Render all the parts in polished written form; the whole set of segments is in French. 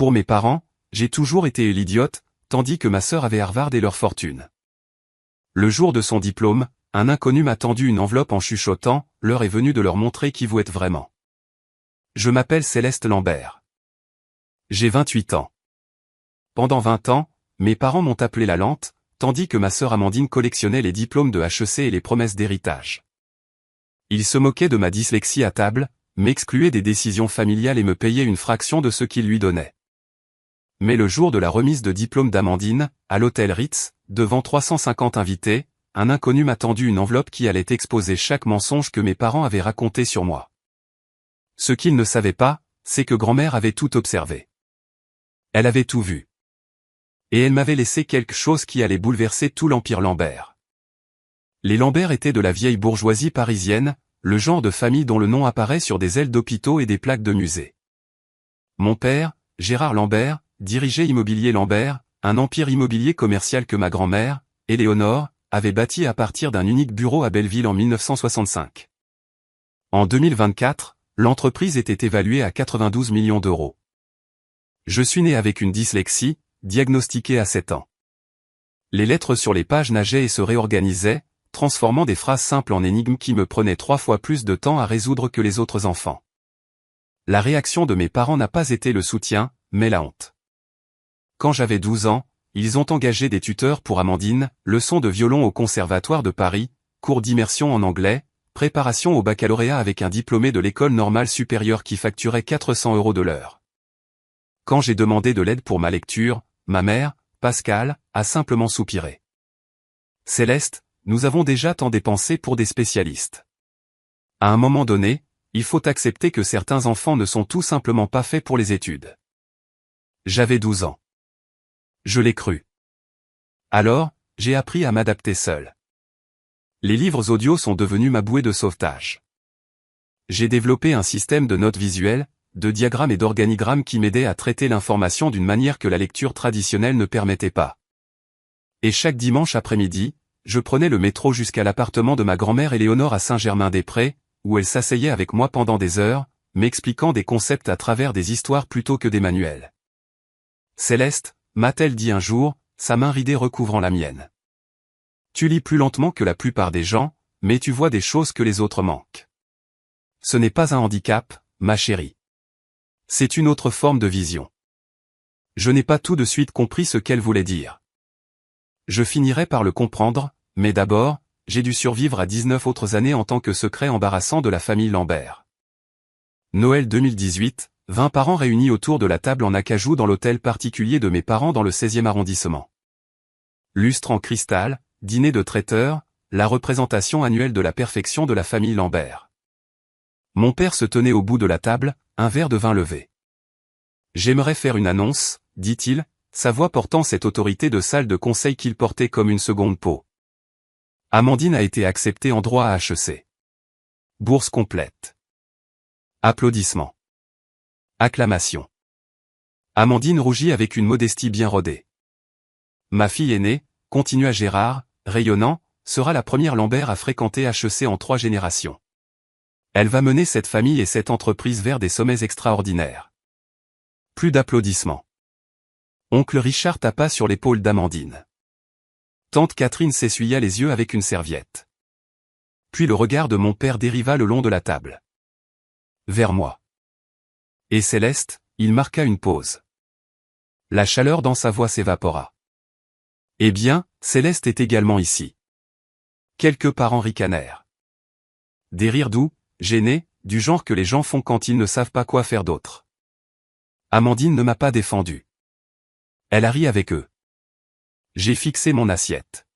Pour mes parents, j'ai toujours été l'idiote, tandis que ma sœur avait Harvard et leur fortune. Le jour de son diplôme, un inconnu m'a tendu une enveloppe en chuchotant, l'heure est venue de leur montrer qui vous êtes vraiment. Je m'appelle Céleste Lambert. J'ai 28 ans. Pendant 20 ans, mes parents m'ont appelé la lente, tandis que ma sœur Amandine collectionnait les diplômes de HEC et les promesses d'héritage. Ils se moquaient de ma dyslexie à table, m'excluaient des décisions familiales et me payaient une fraction de ce qu'ils lui donnaient. Mais le jour de la remise de diplôme d'Amandine, à l'hôtel Ritz, devant 350 invités, un inconnu m'a tendu une enveloppe qui allait exposer chaque mensonge que mes parents avaient raconté sur moi. Ce qu'ils ne savaient pas, c'est que grand-mère avait tout observé. Elle avait tout vu. Et elle m'avait laissé quelque chose qui allait bouleverser tout l'empire Lambert. Les Lambert étaient de la vieille bourgeoisie parisienne, le genre de famille dont le nom apparaît sur des ailes d'hôpitaux et des plaques de musées. Mon père, Gérard Lambert, dirigeait Immobilier Lambert, un empire immobilier commercial que ma grand-mère, Éléonore, avait bâti à partir d'un unique bureau à Belleville en 1965. En 2024, l'entreprise était évaluée à 92 millions d'euros. Je suis né avec une dyslexie, diagnostiquée à 7 ans. Les lettres sur les pages nageaient et se réorganisaient, transformant des phrases simples en énigmes qui me prenaient 3 fois plus de temps à résoudre que les autres enfants. La réaction de mes parents n'a pas été le soutien, mais la honte. Quand j'avais 12 ans, ils ont engagé des tuteurs pour Amandine, leçons de violon au Conservatoire de Paris, cours d'immersion en anglais, préparation au baccalauréat avec un diplômé de l'école normale supérieure qui facturait 400 € de l'heure. Quand j'ai demandé de l'aide pour ma lecture, ma mère, Pascal, a simplement soupiré. Céleste, nous avons déjà tant dépensé pour des spécialistes. À un moment donné, il faut accepter que certains enfants ne sont tout simplement pas faits pour les études. J'avais 12 ans. Je l'ai cru. Alors, j'ai appris à m'adapter seul. Les livres audio sont devenus ma bouée de sauvetage. J'ai développé un système de notes visuelles, de diagrammes et d'organigrammes qui m'aidait à traiter l'information d'une manière que la lecture traditionnelle ne permettait pas. Et chaque dimanche après-midi, je prenais le métro jusqu'à l'appartement de ma grand-mère Éléonore à Saint-Germain-des-Prés, où elle s'asseyait avec moi pendant des heures, m'expliquant des concepts à travers des histoires plutôt que des manuels. Céleste, m'a-t-elle dit un jour, sa main ridée recouvrant la mienne. Tu lis plus lentement que la plupart des gens, mais tu vois des choses que les autres manquent. Ce n'est pas un handicap, ma chérie. C'est une autre forme de vision. Je n'ai pas tout de suite compris ce qu'elle voulait dire. Je finirai par le comprendre, mais d'abord, j'ai dû survivre à 19 autres années en tant que secret embarrassant de la famille Lambert. Noël 2018, 20 parents réunis autour de la table en acajou dans l'hôtel particulier de mes parents dans le 16e arrondissement. Lustre en cristal, dîner de traiteur, la représentation annuelle de la perfection de la famille Lambert. Mon père se tenait au bout de la table, un verre de vin levé. J'aimerais faire une annonce, dit-il, sa voix portant cette autorité de salle de conseil qu'il portait comme une seconde peau. Amandine a été acceptée en droit à HEC. Bourse complète. Applaudissements. Acclamations. Amandine rougit avec une modestie bien rodée. Ma fille aînée, continua Gérard, rayonnant, sera la première Lambert à fréquenter HEC en 3 générations. Elle va mener cette famille et cette entreprise vers des sommets extraordinaires. Plus d'applaudissements. Oncle Richard tapa sur l'épaule d'Amandine. Tante Catherine s'essuya les yeux avec une serviette. Puis le regard de mon père dériva le long de la table. Vers moi. Et Céleste, il marqua une pause. La chaleur dans sa voix s'évapora. Eh bien, Céleste est également ici. Quelques parents ricanèrent. Des rires doux, gênés, du genre que les gens font quand ils ne savent pas quoi faire d'autre. Amandine ne m'a pas défendu. Elle a ri avec eux. J'ai fixé mon assiette.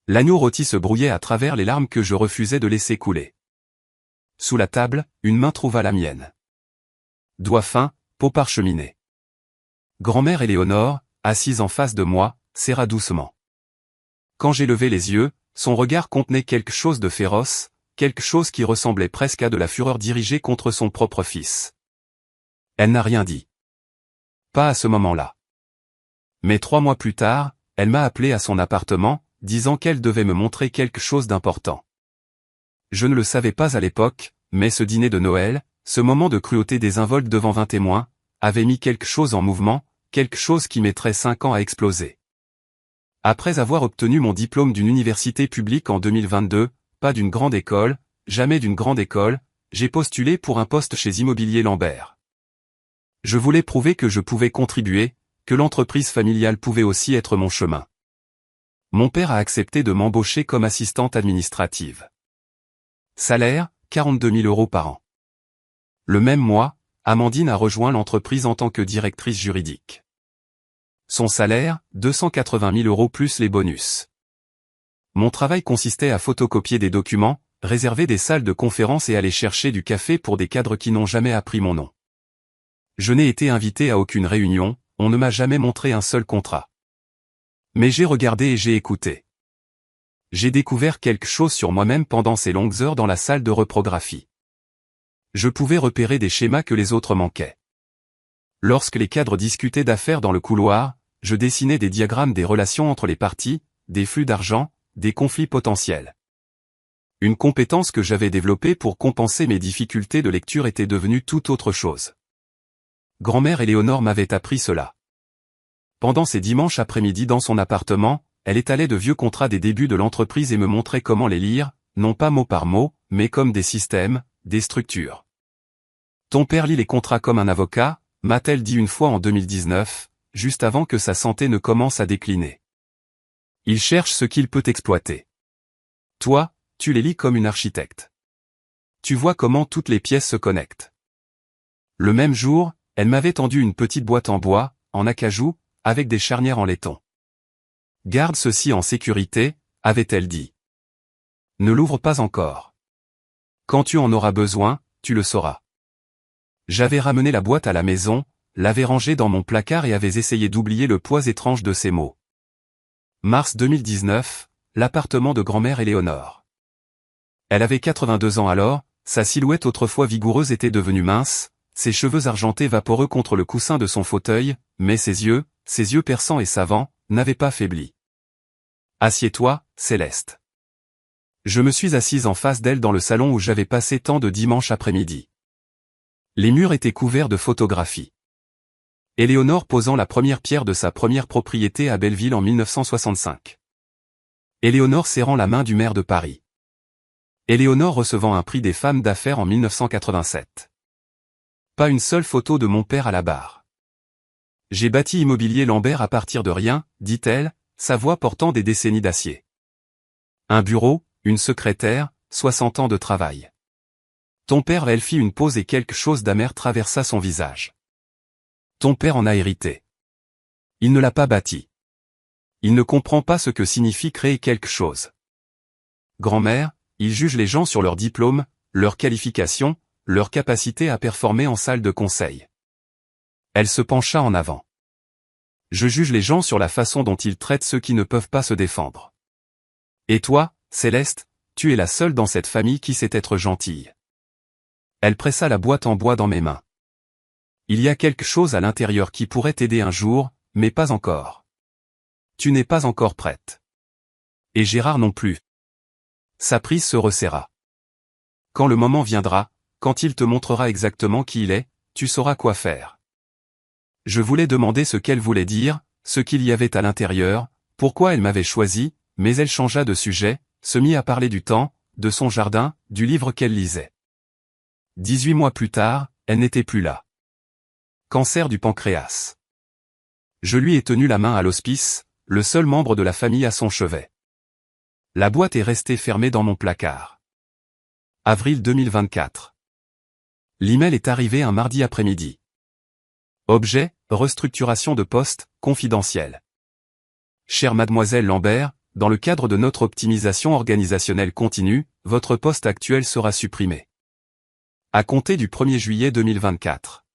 L'agneau rôti se brouillait à travers les larmes que je refusais de laisser couler. Sous la table, une main trouva la mienne. Doigt fin, peau parcheminée. Grand-mère Éléonore, assise en face de moi, serra doucement. Quand j'ai levé les yeux, son regard contenait quelque chose de féroce, quelque chose qui ressemblait presque à de la fureur dirigée contre son propre fils. Elle n'a rien dit. Pas à ce moment-là. Mais 3 mois plus tard, elle m'a appelé à son appartement, disant qu'elle devait me montrer quelque chose d'important. Je ne le savais pas à l'époque, mais ce dîner de Noël, ce moment de cruauté désinvolte devant 20 témoins, avait mis quelque chose en mouvement, quelque chose qui mettrait 5 ans à exploser. Après avoir obtenu mon diplôme d'une université publique en 2022, pas d'une grande école, jamais d'une grande école, j'ai postulé pour un poste chez Immobilier Lambert. Je voulais prouver que je pouvais contribuer, que l'entreprise familiale pouvait aussi être mon chemin. Mon père a accepté de m'embaucher comme assistante administrative. Salaire, 42 000 € par an. Le même mois, Amandine a rejoint l'entreprise en tant que directrice juridique. Son salaire, 280 000 € plus les bonus. Mon travail consistait à photocopier des documents, réserver des salles de conférence et aller chercher du café pour des cadres qui n'ont jamais appris mon nom. Je n'ai été invité à aucune réunion, on ne m'a jamais montré un seul contrat. Mais j'ai regardé et j'ai écouté. J'ai découvert quelque chose sur moi-même pendant ces longues heures dans la salle de reprographie. Je pouvais repérer des schémas que les autres manquaient. Lorsque les cadres discutaient d'affaires dans le couloir, je dessinais des diagrammes des relations entre les parties, des flux d'argent, des conflits potentiels. Une compétence que j'avais développée pour compenser mes difficultés de lecture était devenue tout autre chose. Grand-mère Éléonore m'avait appris cela. Pendant ces dimanches après-midi dans son appartement, elle étalait de vieux contrats des débuts de l'entreprise et me montrait comment les lire, non pas mot par mot, mais comme des systèmes, des structures. Ton père lit les contrats comme un avocat, m'a-t-elle dit une fois en 2019, juste avant que sa santé ne commence à décliner. Il cherche ce qu'il peut exploiter. Toi, tu les lis comme une architecte. Tu vois comment toutes les pièces se connectent. Le même jour, elle m'avait tendu une petite boîte en bois, en acajou, avec des charnières en laiton. Garde ceci en sécurité, avait-elle dit. Ne l'ouvre pas encore. Quand tu en auras besoin, tu le sauras. J'avais ramené la boîte à la maison, l'avais rangée dans mon placard et avais essayé d'oublier le poids étrange de ces mots. Mars 2019, l'appartement de grand-mère Éléonore. Elle avait 82 ans alors, sa silhouette autrefois vigoureuse était devenue mince, ses cheveux argentés vaporeux contre le coussin de son fauteuil, mais ses yeux perçants et savants, n'avaient pas faibli. Assieds-toi, Céleste. Je me suis assise en face d'elle dans le salon où j'avais passé tant de dimanches après-midi. Les murs étaient couverts de photographies. Éléonore posant la première pierre de sa première propriété à Belleville en 1965. Éléonore serrant la main du maire de Paris. Éléonore recevant un prix des femmes d'affaires en 1987. Pas une seule photo de mon père à la barre. J'ai bâti Immobilier Lambert à partir de rien, dit-elle, sa voix portant des décennies d'acier. Un bureau, une secrétaire, 60 ans de travail. Ton père, elle fit une pause et quelque chose d'amer traversa son visage. Ton père en a hérité. Il ne l'a pas bâti. Il ne comprend pas ce que signifie créer quelque chose. Grand-mère, il juge les gens sur leur diplôme, leur qualification, leur capacité à performer en salle de conseil. Elle se pencha en avant. Je juge les gens sur la façon dont ils traitent ceux qui ne peuvent pas se défendre. Et toi, Céleste, tu es la seule dans cette famille qui sait être gentille. Elle pressa la boîte en bois dans mes mains. Il y a quelque chose à l'intérieur qui pourrait t'aider un jour, mais pas encore. Tu n'es pas encore prête. Et Gérard non plus. Sa prise se resserra. Quand le moment viendra, quand il te montrera exactement qui il est, tu sauras quoi faire. Je voulais demander ce qu'elle voulait dire, ce qu'il y avait à l'intérieur, pourquoi elle m'avait choisi, mais elle changea de sujet, se mit à parler du temps, de son jardin, du livre qu'elle lisait. 18 mois plus tard, elle n'était plus là. Cancer du pancréas. Je lui ai tenu la main à l'hospice, le seul membre de la famille à son chevet. La boîte est restée fermée dans mon placard. Avril 2024. L'email est arrivé un mardi après-midi. Objet, restructuration de poste, confidentiel. Chère mademoiselle Lambert, dans le cadre de notre optimisation organisationnelle continue, votre poste actuel sera supprimé. À compter du 1er juillet 2024.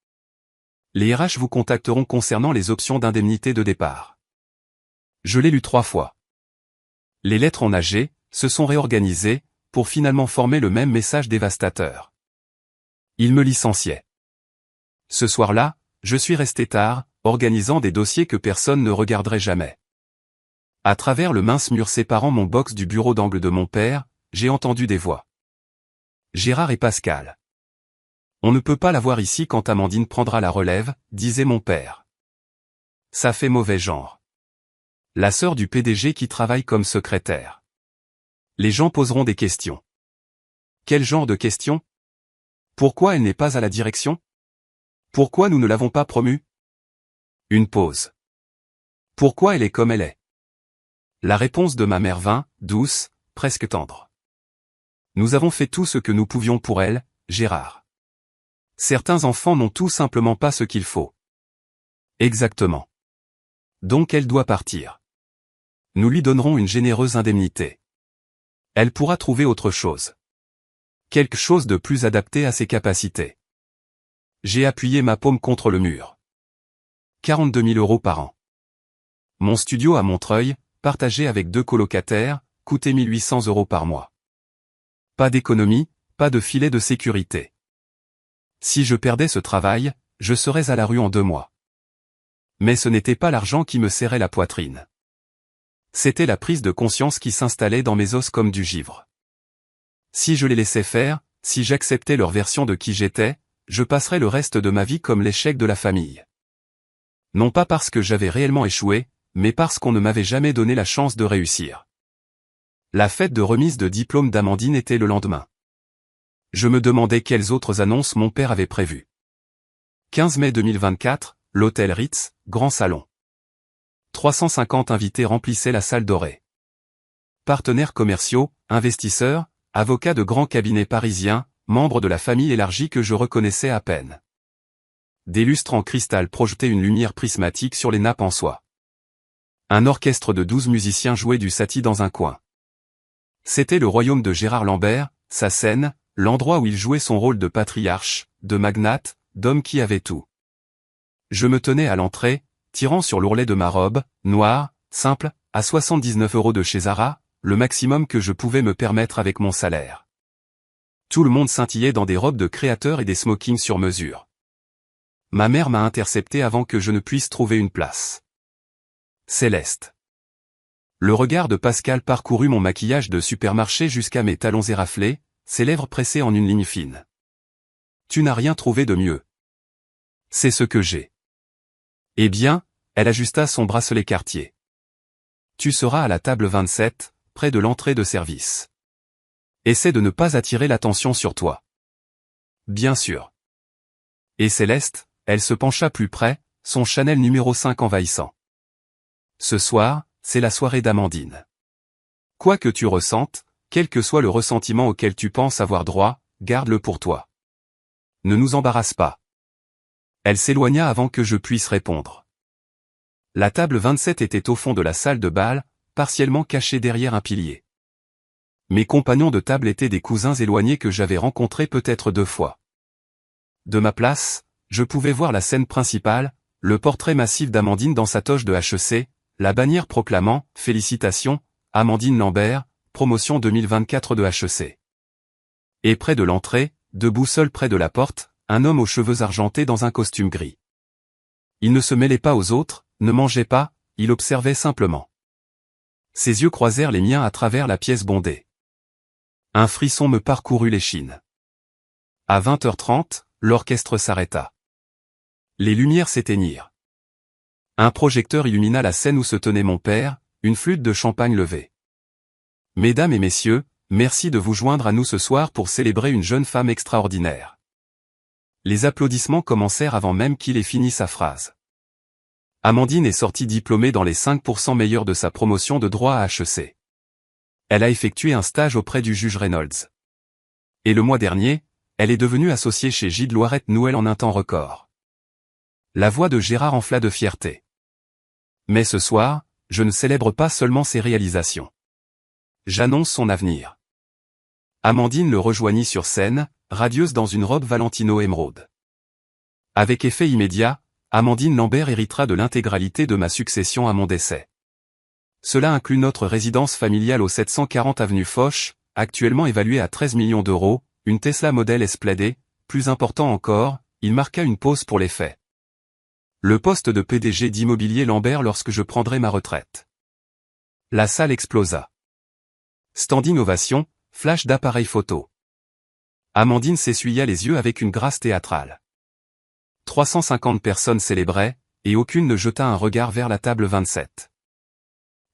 Les RH vous contacteront concernant les options d'indemnité de départ. Je l'ai lu 3 fois. Les lettres en AG se sont réorganisées, pour finalement former le même message dévastateur. Il me licenciait. Ce soir-là, je suis resté tard, organisant des dossiers que personne ne regarderait jamais. À travers le mince mur séparant mon box du bureau d'angle de mon père, j'ai entendu des voix. Gérard et Pascal. On ne peut pas la voir ici quand Amandine prendra la relève, disait mon père. Ça fait mauvais genre. La sœur du PDG qui travaille comme secrétaire. Les gens poseront des questions. Quel genre de questions? Pourquoi elle n'est pas à la direction? Pourquoi nous ne l'avons pas promue? Une pause. Pourquoi elle est comme elle est? La réponse de ma mère vint, douce, presque tendre. Nous avons fait tout ce que nous pouvions pour elle, Gérard. Certains enfants n'ont tout simplement pas ce qu'il faut. Exactement. Donc elle doit partir. Nous lui donnerons une généreuse indemnité. Elle pourra trouver autre chose. Quelque chose de plus adapté à ses capacités. J'ai appuyé ma paume contre le mur. 42 000 € par an. Mon studio à Montreuil, partagé avec 2 colocataires, coûtait 1 800 € par mois. Pas d'économie, pas de filet de sécurité. Si je perdais ce travail, je serais à la rue en 2 mois. Mais ce n'était pas l'argent qui me serrait la poitrine. C'était la prise de conscience qui s'installait dans mes os comme du givre. Si je les laissais faire, si j'acceptais leur version de qui j'étais, je passerais le reste de ma vie comme l'échec de la famille. Non pas parce que j'avais réellement échoué, mais parce qu'on ne m'avait jamais donné la chance de réussir. La fête de remise de diplôme d'Amandine était le lendemain. Je me demandais quelles autres annonces mon père avait prévues. 15 mai 2024, l'hôtel Ritz, grand salon. 350 invités remplissaient la salle dorée. Partenaires commerciaux, investisseurs, avocats de grands cabinets parisiens, membres de la famille élargie que je reconnaissais à peine. Des lustres en cristal projetaient une lumière prismatique sur les nappes en soie. Un orchestre de 12 musiciens jouait du Satie dans un coin. C'était le royaume de Gérard Lambert, sa scène, l'endroit où il jouait son rôle de patriarche, de magnate, d'homme qui avait tout. Je me tenais à l'entrée, tirant sur l'ourlet de ma robe, noire, simple, à 79 € de chez Zara, le maximum que je pouvais me permettre avec mon salaire. Tout le monde scintillait dans des robes de créateurs et des smokings sur mesure. Ma mère m'a intercepté avant que je ne puisse trouver une place. Céleste. Le regard de Pascal parcourut mon maquillage de supermarché jusqu'à mes talons éraflés, ses lèvres pressées en une ligne fine. Tu n'as rien trouvé de mieux. C'est ce que j'ai. Eh bien, elle ajusta son bracelet Cartier. Tu seras à la table 27, près de l'entrée de service. Essaie de ne pas attirer l'attention sur toi. Bien sûr. Et Céleste, elle se pencha plus près, son Chanel numéro 5 envahissant. Ce soir, c'est la soirée d'Amandine. Quoi que tu ressentes, quel que soit le ressentiment auquel tu penses avoir droit, garde-le pour toi. Ne nous embarrasse pas. Elle s'éloigna avant que je puisse répondre. La table 27 était au fond de la salle de bal, partiellement cachée derrière un pilier. Mes compagnons de table étaient des cousins éloignés que j'avais rencontrés peut-être 2 fois. De ma place, je pouvais voir la scène principale, le portrait massif d'Amandine dans sa toge de HEC, la bannière proclamant « Félicitations, Amandine Lambert, promotion 2024 de HEC ». Et près de l'entrée, debout seul près de la porte, un homme aux cheveux argentés dans un costume gris. Il ne se mêlait pas aux autres, ne mangeait pas, il observait simplement. Ses yeux croisèrent les miens à travers la pièce bondée. Un frisson me parcourut l'échine. À 20h30, l'orchestre s'arrêta. Les lumières s'éteignirent. Un projecteur illumina la scène où se tenait mon père, une flûte de champagne levée. Mesdames et messieurs, merci de vous joindre à nous ce soir pour célébrer une jeune femme extraordinaire. Les applaudissements commencèrent avant même qu'il ait fini sa phrase. Amandine est sortie diplômée dans les 5% meilleurs de sa promotion de droit à HEC. Elle a effectué un stage auprès du juge Reynolds. Et le mois dernier, elle est devenue associée chez Gide Loirette Nouel en un temps record. La voix de Gérard enfla de fierté. Mais ce soir, je ne célèbre pas seulement ses réalisations. J'annonce son avenir. Amandine le rejoignit sur scène, radieuse dans une robe Valentino émeraude. Avec effet immédiat, Amandine Lambert héritera de l'intégralité de ma succession à mon décès. Cela inclut notre résidence familiale au 740 avenue Foch, actuellement évaluée à 13 millions d'euros, une Tesla Model S Plaid, plus important encore, il marqua une pause pour les faits. Le poste de PDG d'Immobilier Lambert lorsque je prendrai ma retraite. La salle explosa. Standing ovation, flash d'appareils photo. Amandine s'essuya les yeux avec une grâce théâtrale. 350 personnes célébraient, et aucune ne jeta un regard vers la table 27.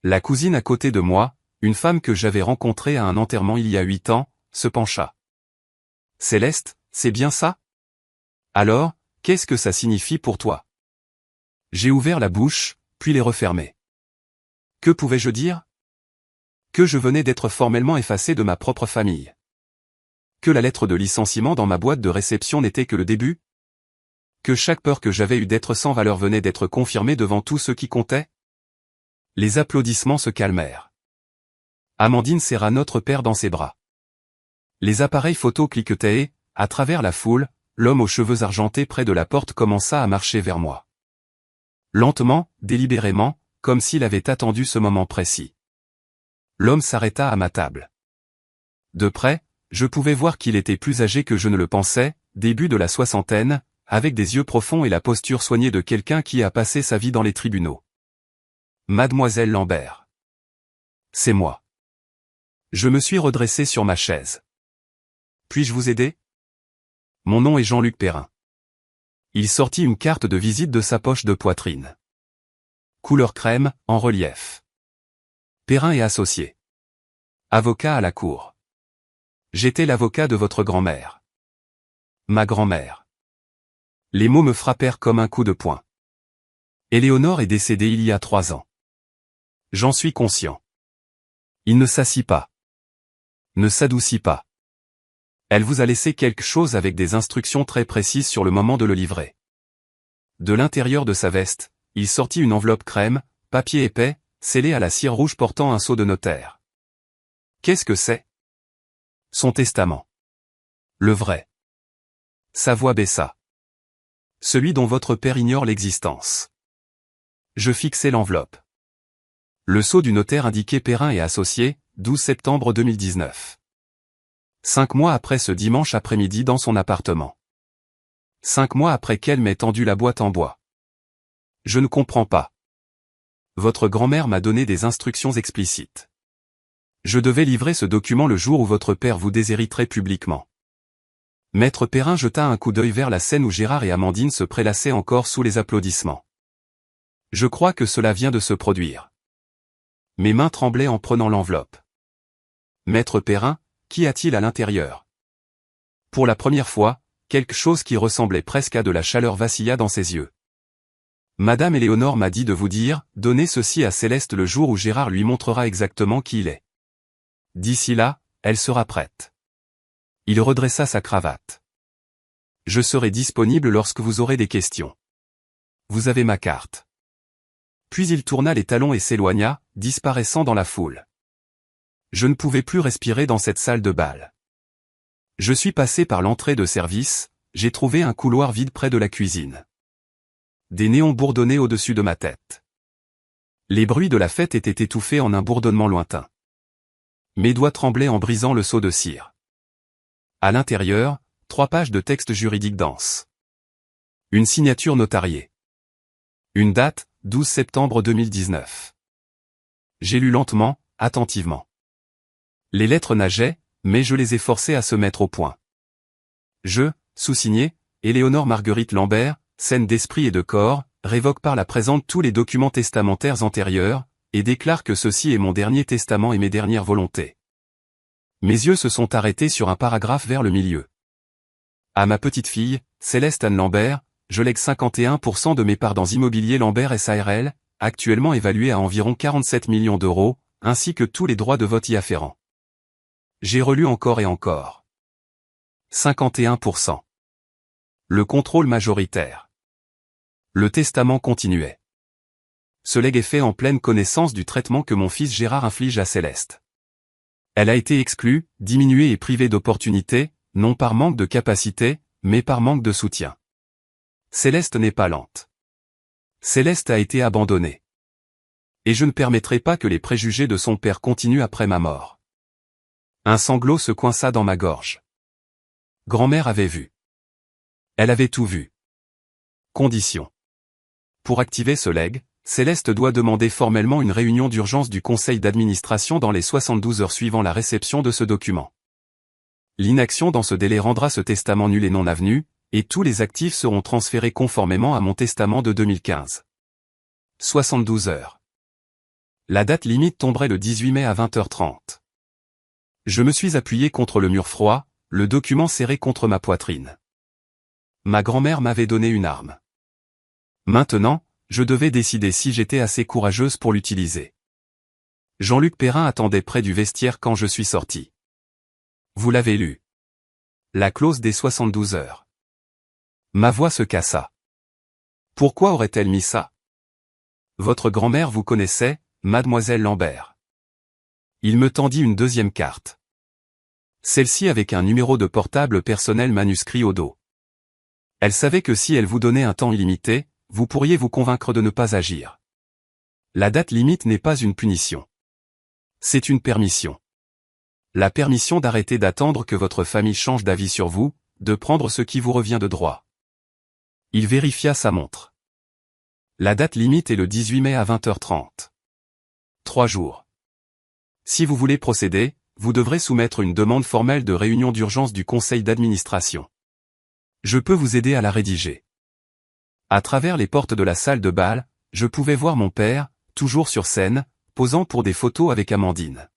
La cousine à côté de moi, une femme que j'avais rencontrée à un enterrement il y a 8 ans, se pencha. « Céleste, c'est bien ça? Alors, qu'est-ce que ça signifie pour toi ?» J'ai ouvert la bouche, puis les refermé. Que pouvais-je dire? Que je venais d'être formellement effacé de ma propre famille. Que la lettre de licenciement dans ma boîte de réception n'était que le début? Que chaque peur que j'avais eue d'être sans valeur venait d'être confirmée devant tout ce qui comptait? Les applaudissements se calmèrent. Amandine serra notre père dans ses bras. Les appareils photo cliquetaient et, à travers la foule, l'homme aux cheveux argentés près de la porte commença à marcher vers moi. Lentement, délibérément, comme s'il avait attendu ce moment précis. L'homme s'arrêta à ma table. De près, je pouvais voir qu'il était plus âgé que je ne le pensais, début de la soixantaine, avec des yeux profonds et la posture soignée de quelqu'un qui a passé sa vie dans les tribunaux. Mademoiselle Lambert. C'est moi. Je me suis redressé sur ma chaise. Puis-je vous aider? Mon nom est Jean-Luc Perrin. Il sortit une carte de visite de sa poche de poitrine. Couleur crème, en relief. Perrin et associé. Avocat à la cour. J'étais l'avocat de votre grand-mère. Ma grand-mère. Les mots me frappèrent comme un coup de poing. Éléonore est décédée il y a 3 ans. J'en suis conscient. Il ne s'assit pas. Ne s'adoucit pas. Elle vous a laissé quelque chose avec des instructions très précises sur le moment de le livrer. De l'intérieur de sa veste, il sortit une enveloppe crème, papier épais, scellée à la cire rouge portant un sceau de notaire. Qu'est-ce que c'est? Son testament. Le vrai. Sa voix baissa. Celui dont votre père ignore l'existence. Je fixai l'enveloppe. Le sceau du notaire indiquait Perrin et associé, 12 septembre 2019. 5 mois après ce dimanche après-midi dans son appartement. 5 mois après qu'elle m'ait tendu la boîte en bois. Je ne comprends pas. Votre grand-mère m'a donné des instructions explicites. Je devais livrer ce document le jour où votre père vous déshériterait publiquement. Maître Perrin jeta un coup d'œil vers la scène où Gérard et Amandine se prélassaient encore sous les applaudissements. Je crois que cela vient de se produire. Mes mains tremblaient en prenant l'enveloppe. Maître Perrin, qu'y a-t-il à l'intérieur? Pour la première fois, quelque chose qui ressemblait presque à de la chaleur vacilla dans ses yeux. Madame Éléonore m'a dit de vous dire, donnez ceci à Céleste le jour où Gérard lui montrera exactement qui il est. D'ici là, elle sera prête. Il redressa sa cravate. Je serai disponible lorsque vous aurez des questions. Vous avez ma carte. Puis il tourna les talons et s'éloigna, disparaissant dans la foule. Je ne pouvais plus respirer dans cette salle de bal. Je suis passé par l'entrée de service, j'ai trouvé un couloir vide près de la cuisine. Des néons bourdonnaient au-dessus de ma tête. Les bruits de la fête étaient étouffés en un bourdonnement lointain. Mes doigts tremblaient en brisant le seau de cire. À l'intérieur, 3 pages de texte juridique dense. Une signature notariée. Une date, 12 septembre 2019. J'ai lu lentement, attentivement. Les lettres nageaient, mais je les ai forcées à se mettre au point. Je, sous-signé, Éléonore Marguerite Lambert, saine d'esprit et de corps, révoque par la présente tous les documents testamentaires antérieurs, et déclare que ceci est mon dernier testament et mes dernières volontés. Mes yeux se sont arrêtés sur un paragraphe vers le milieu. À ma petite fille, Céleste Anne Lambert, je lègue 51% de mes parts dans Immobilier Lambert SARL, actuellement évalué à environ 47 millions d'euros, ainsi que tous les droits de vote y afférents. J'ai relu encore et encore. 51%. Le contrôle majoritaire. Le testament continuait. Ce legs est fait en pleine connaissance du traitement que mon fils Gérard inflige à Céleste. Elle a été exclue, diminuée et privée d'opportunités, non par manque de capacité, mais par manque de soutien. Céleste n'est pas lente. Céleste a été abandonnée. Et je ne permettrai pas que les préjugés de son père continuent après ma mort. Un sanglot se coinça dans ma gorge. Grand-mère avait vu. Elle avait tout vu. Condition. Pour activer ce legs, Céleste doit demander formellement une réunion d'urgence du conseil d'administration dans les 72 heures suivant la réception de ce document. l'inaction dans ce délai rendra ce testament nul et non avenu, et tous les actifs seront transférés conformément à mon testament de 2015. 72 heures. La date limite tomberait le 18 mai à 20h30. Je me suis appuyé contre le mur froid, le document serré contre ma poitrine. Ma grand-mère m'avait donné une arme. Maintenant, je devais décider si j'étais assez courageuse pour l'utiliser. Jean-Luc Perrin attendait près du vestiaire quand je suis sorti. Vous l'avez lu. La clause des 72 heures. Ma voix se cassa. Pourquoi aurait-elle mis ça? Votre grand-mère vous connaissait, mademoiselle Lambert. Il me tendit une deuxième carte. Celle-ci avec un numéro de portable personnel manuscrit au dos. Elle savait que si elle vous donnait un temps illimité, vous pourriez vous convaincre de ne pas agir. La date limite n'est pas une punition. C'est une permission. La permission d'arrêter d'attendre que votre famille change d'avis sur vous, de prendre ce qui vous revient de droit. Il vérifia sa montre. La date limite est le 18 mai à 20h30. 3 jours. Si vous voulez procéder, vous devrez soumettre une demande formelle de réunion d'urgence du conseil d'administration. Je peux vous aider à la rédiger. À travers les portes de la salle de bal, je pouvais voir mon père, toujours sur scène, posant pour des photos avec Amandine.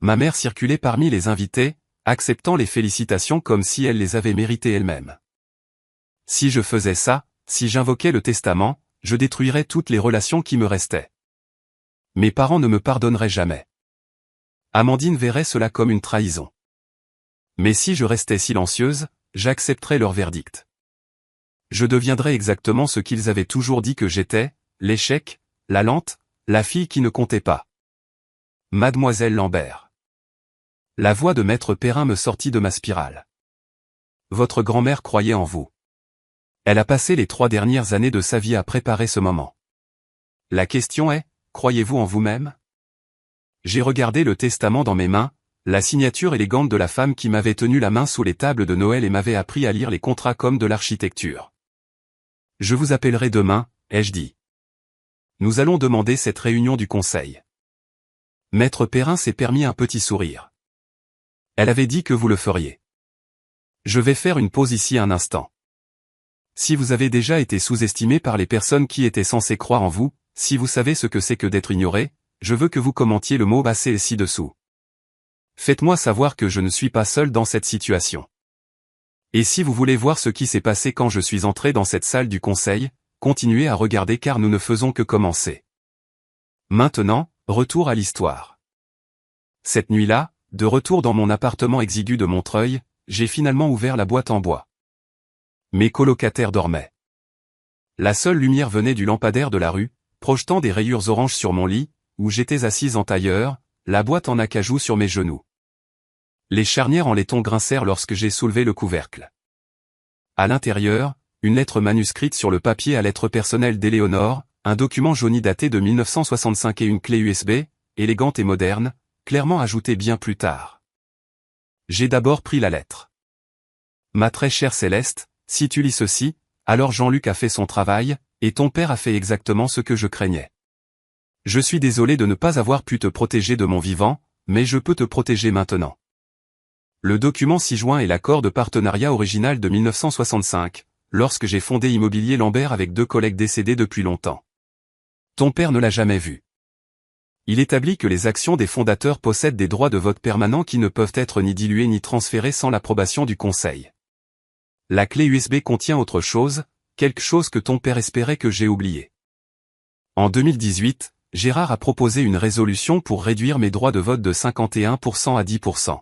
Ma mère circulait parmi les invités, acceptant les félicitations comme si elle les avait méritées elle-même. Si je faisais ça, si j'invoquais le testament, je détruirais toutes les relations qui me restaient. Mes parents ne me pardonneraient jamais. Amandine verrait cela comme une trahison. Mais si je restais silencieuse, j'accepterais leur verdict. Je deviendrais exactement ce qu'ils avaient toujours dit que j'étais, l'échec, la lente, la fille qui ne comptait pas. Mademoiselle Lambert. La voix de maître Perrin me sortit de ma spirale. Votre grand-mère croyait en vous. Elle a passé les 3 dernières années de sa vie à préparer ce moment. La question est, croyez-vous en vous-même? J'ai regardé le testament dans mes mains, la signature élégante de la femme qui m'avait tenu la main sous les tables de Noël et m'avait appris à lire les contrats comme de l'architecture. Je vous appellerai demain, ai-je dit. Nous allons demander cette réunion du conseil. Maître Perrin s'est permis un petit sourire. Elle avait dit que vous le feriez. Je vais faire une pause ici un instant. Si vous avez déjà été sous-estimé par les personnes qui étaient censées croire en vous, si vous savez ce que c'est que d'être ignoré, je veux que vous commentiez le mot « assez » ci-dessous. Faites-moi savoir que je ne suis pas seul dans cette situation. Et si vous voulez voir ce qui s'est passé quand je suis entré dans cette salle du conseil, continuez à regarder car nous ne faisons que commencer. Maintenant, retour à l'histoire. Cette nuit-là, de retour dans mon appartement exigu de Montreuil, j'ai finalement ouvert la boîte en bois. Mes colocataires dormaient. La seule lumière venait du lampadaire de la rue, projetant des rayures oranges sur mon lit, où j'étais assise en tailleur, la boîte en acajou sur mes genoux. Les charnières en laiton grincèrent lorsque j'ai soulevé le couvercle. À l'intérieur, une lettre manuscrite sur le papier à lettres personnelles d'Éléonore, un document jauni daté de 1965 et une clé USB, élégante et moderne, clairement ajoutée bien plus tard. J'ai d'abord pris la lettre. Ma très chère Céleste, si tu lis ceci, alors Jean-Luc a fait son travail, et ton père a fait exactement ce que je craignais. Je suis désolé de ne pas avoir pu te protéger de mon vivant, mais je peux te protéger maintenant. Le document ci-joint est l'accord de partenariat original de 1965, lorsque j'ai fondé Immobilier Lambert avec 2 collègues décédés depuis longtemps. Ton père ne l'a jamais vu. Il établit que les actions des fondateurs possèdent des droits de vote permanents qui ne peuvent être ni dilués ni transférés sans l'approbation du conseil. La clé USB contient autre chose, quelque chose que ton père espérait que j'ai oublié. En 2018, Gérard a proposé une résolution pour réduire mes droits de vote de 51% à 10%.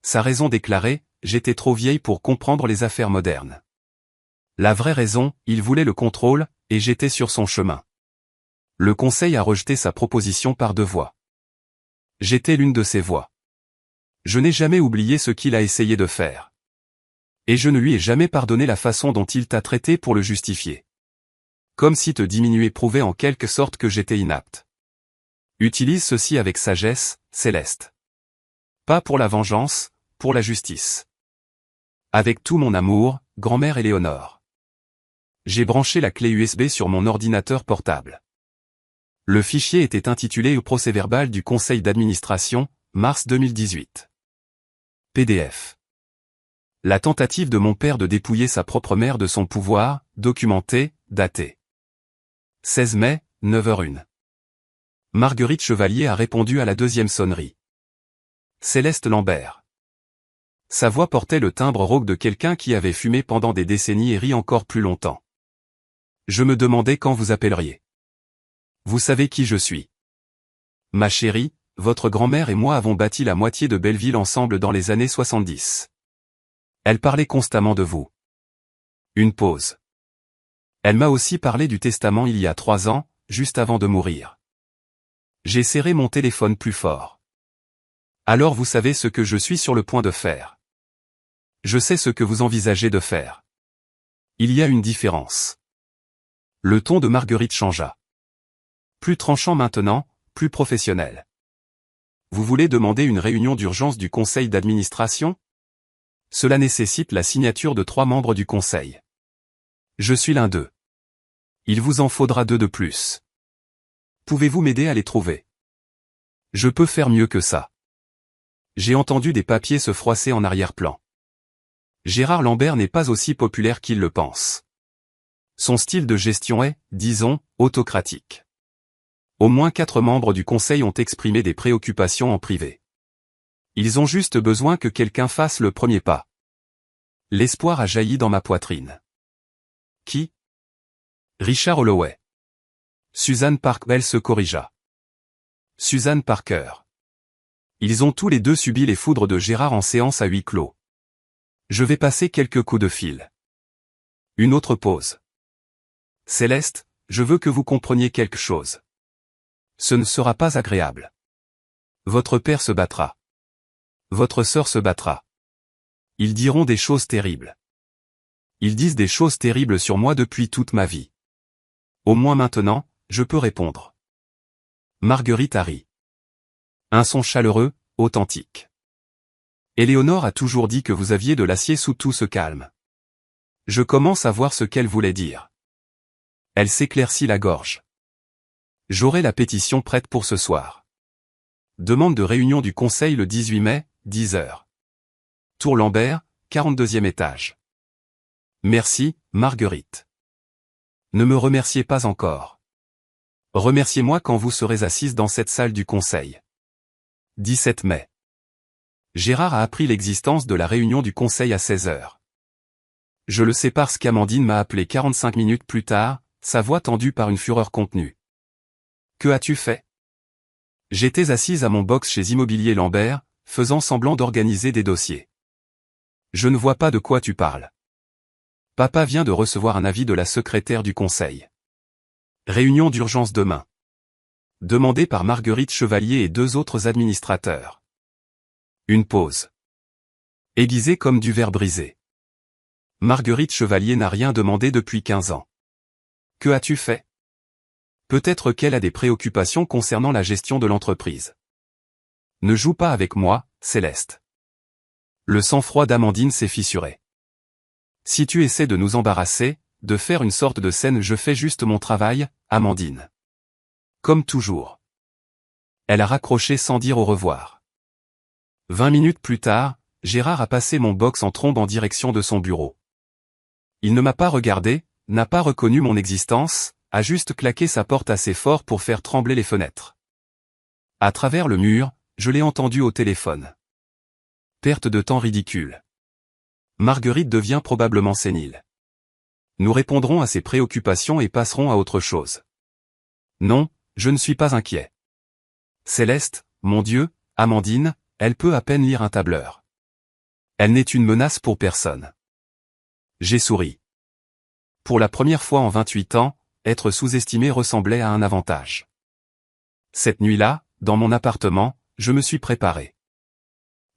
Sa raison déclarée, j'étais trop vieille pour comprendre les affaires modernes. La vraie raison, il voulait le contrôle, et j'étais sur son chemin. Le conseil a rejeté sa proposition par 2 voix. J'étais l'une de ces voix. Je n'ai jamais oublié ce qu'il a essayé de faire. Et je ne lui ai jamais pardonné la façon dont il t'a traité pour le justifier. Comme si te diminuer prouvait en quelque sorte que j'étais inapte. Utilise ceci avec sagesse, Céleste. Pas pour la vengeance, pour la justice. Avec tout mon amour, grand-mère Éléonore. J'ai branché la clé USB sur mon ordinateur portable. Le fichier était intitulé au procès-verbal du conseil d'administration, mars 2018. PDF. La tentative de mon père de dépouiller sa propre mère de son pouvoir, documenté, daté. 16 mai, 9h01. Marguerite Chevalier a répondu à la deuxième sonnerie. Céleste Lambert. Sa voix portait le timbre rauque de quelqu'un qui avait fumé pendant des décennies et ri encore plus longtemps. Je me demandais quand vous appelleriez. Vous savez qui je suis. Ma chérie, votre grand-mère et moi avons bâti la moitié de Belleville ensemble dans les années 70. Elle parlait constamment de vous. Une pause. Elle m'a aussi parlé du testament il y a 3 ans, juste avant de mourir. J'ai serré mon téléphone plus fort. Alors vous savez ce que je suis sur le point de faire. Je sais ce que vous envisagez de faire. Il y a une différence. Le ton de Marguerite changea. Plus tranchant maintenant, plus professionnel. Vous voulez demander une réunion d'urgence du conseil d'administration? Cela nécessite la signature de 3 membres du conseil. Je suis l'un d'eux. Il vous en faudra 2 de plus. Pouvez-vous m'aider à les trouver? Je peux faire mieux que ça. J'ai entendu des papiers se froisser en arrière-plan. Gérard Lambert n'est pas aussi populaire qu'il le pense. Son style de gestion est, disons, autocratique. Au moins 4 membres du conseil ont exprimé des préoccupations en privé. Ils ont juste besoin que quelqu'un fasse le premier pas. L'espoir a jailli dans ma poitrine. Qui? Richard Holloway. Suzanne Parker se corrigea. Suzanne Parker. Ils ont tous les deux subi les foudres de Gérard en séance à huis clos. Je vais passer quelques coups de fil. Une autre pause. Céleste, je veux que vous compreniez quelque chose. Ce ne sera pas agréable. Votre père se battra. Votre sœur se battra. Ils diront des choses terribles. Ils disent des choses terribles sur moi depuis toute ma vie. Au moins maintenant, je peux répondre. Marguerite a ri. Un son chaleureux, authentique. Éléonore a toujours dit que vous aviez de l'acier sous tout ce calme. Je commence à voir ce qu'elle voulait dire. Elle s'éclaircit la gorge. J'aurai la pétition prête pour ce soir. Demande de réunion du conseil le 18 mai, 10h. Tour Lambert, 42e étage. Merci, Marguerite. Ne me remerciez pas encore. Remerciez-moi quand vous serez assise dans cette salle du conseil. 17 mai. Gérard a appris l'existence de la réunion du conseil à 16h. Je le sais parce qu'Amandine m'a appelé 45 minutes plus tard, sa voix tendue par une fureur contenue. Que as-tu fait? J'étais assise à mon box chez Immobilier Lambert, faisant semblant d'organiser des dossiers. Je ne vois pas de quoi tu parles. Papa vient de recevoir un avis de la secrétaire du conseil. Réunion d'urgence demain. Demandée par Marguerite Chevalier et 2 autres administrateurs. Une pause. Aiguisée comme du verre brisé. Marguerite Chevalier n'a rien demandé depuis 15 ans. Que as-tu fait? Peut-être qu'elle a des préoccupations concernant la gestion de l'entreprise. Ne joue pas avec moi, Céleste. Le sang-froid d'Amandine s'est fissuré. Si tu essaies de nous embarrasser, de faire une sorte de scène, je fais juste mon travail, Amandine. Comme toujours. Elle a raccroché sans dire au revoir. 20 minutes plus tard, Gérard a passé mon box en trombe en direction de son bureau. Il ne m'a pas regardé, n'a pas reconnu mon existence, a juste claqué sa porte assez fort pour faire trembler les fenêtres. À travers le mur, je l'ai entendu au téléphone. Perte de temps ridicule. Marguerite devient probablement sénile. Nous répondrons à ses préoccupations et passerons à autre chose. Non, je ne suis pas inquiet. Céleste, mon Dieu, Amandine, elle peut à peine lire un tableur. Elle n'est une menace pour personne. J'ai souri. Pour la première fois en 28 ans, être sous-estimé ressemblait à un avantage. Cette nuit-là, dans mon appartement, je me suis préparé.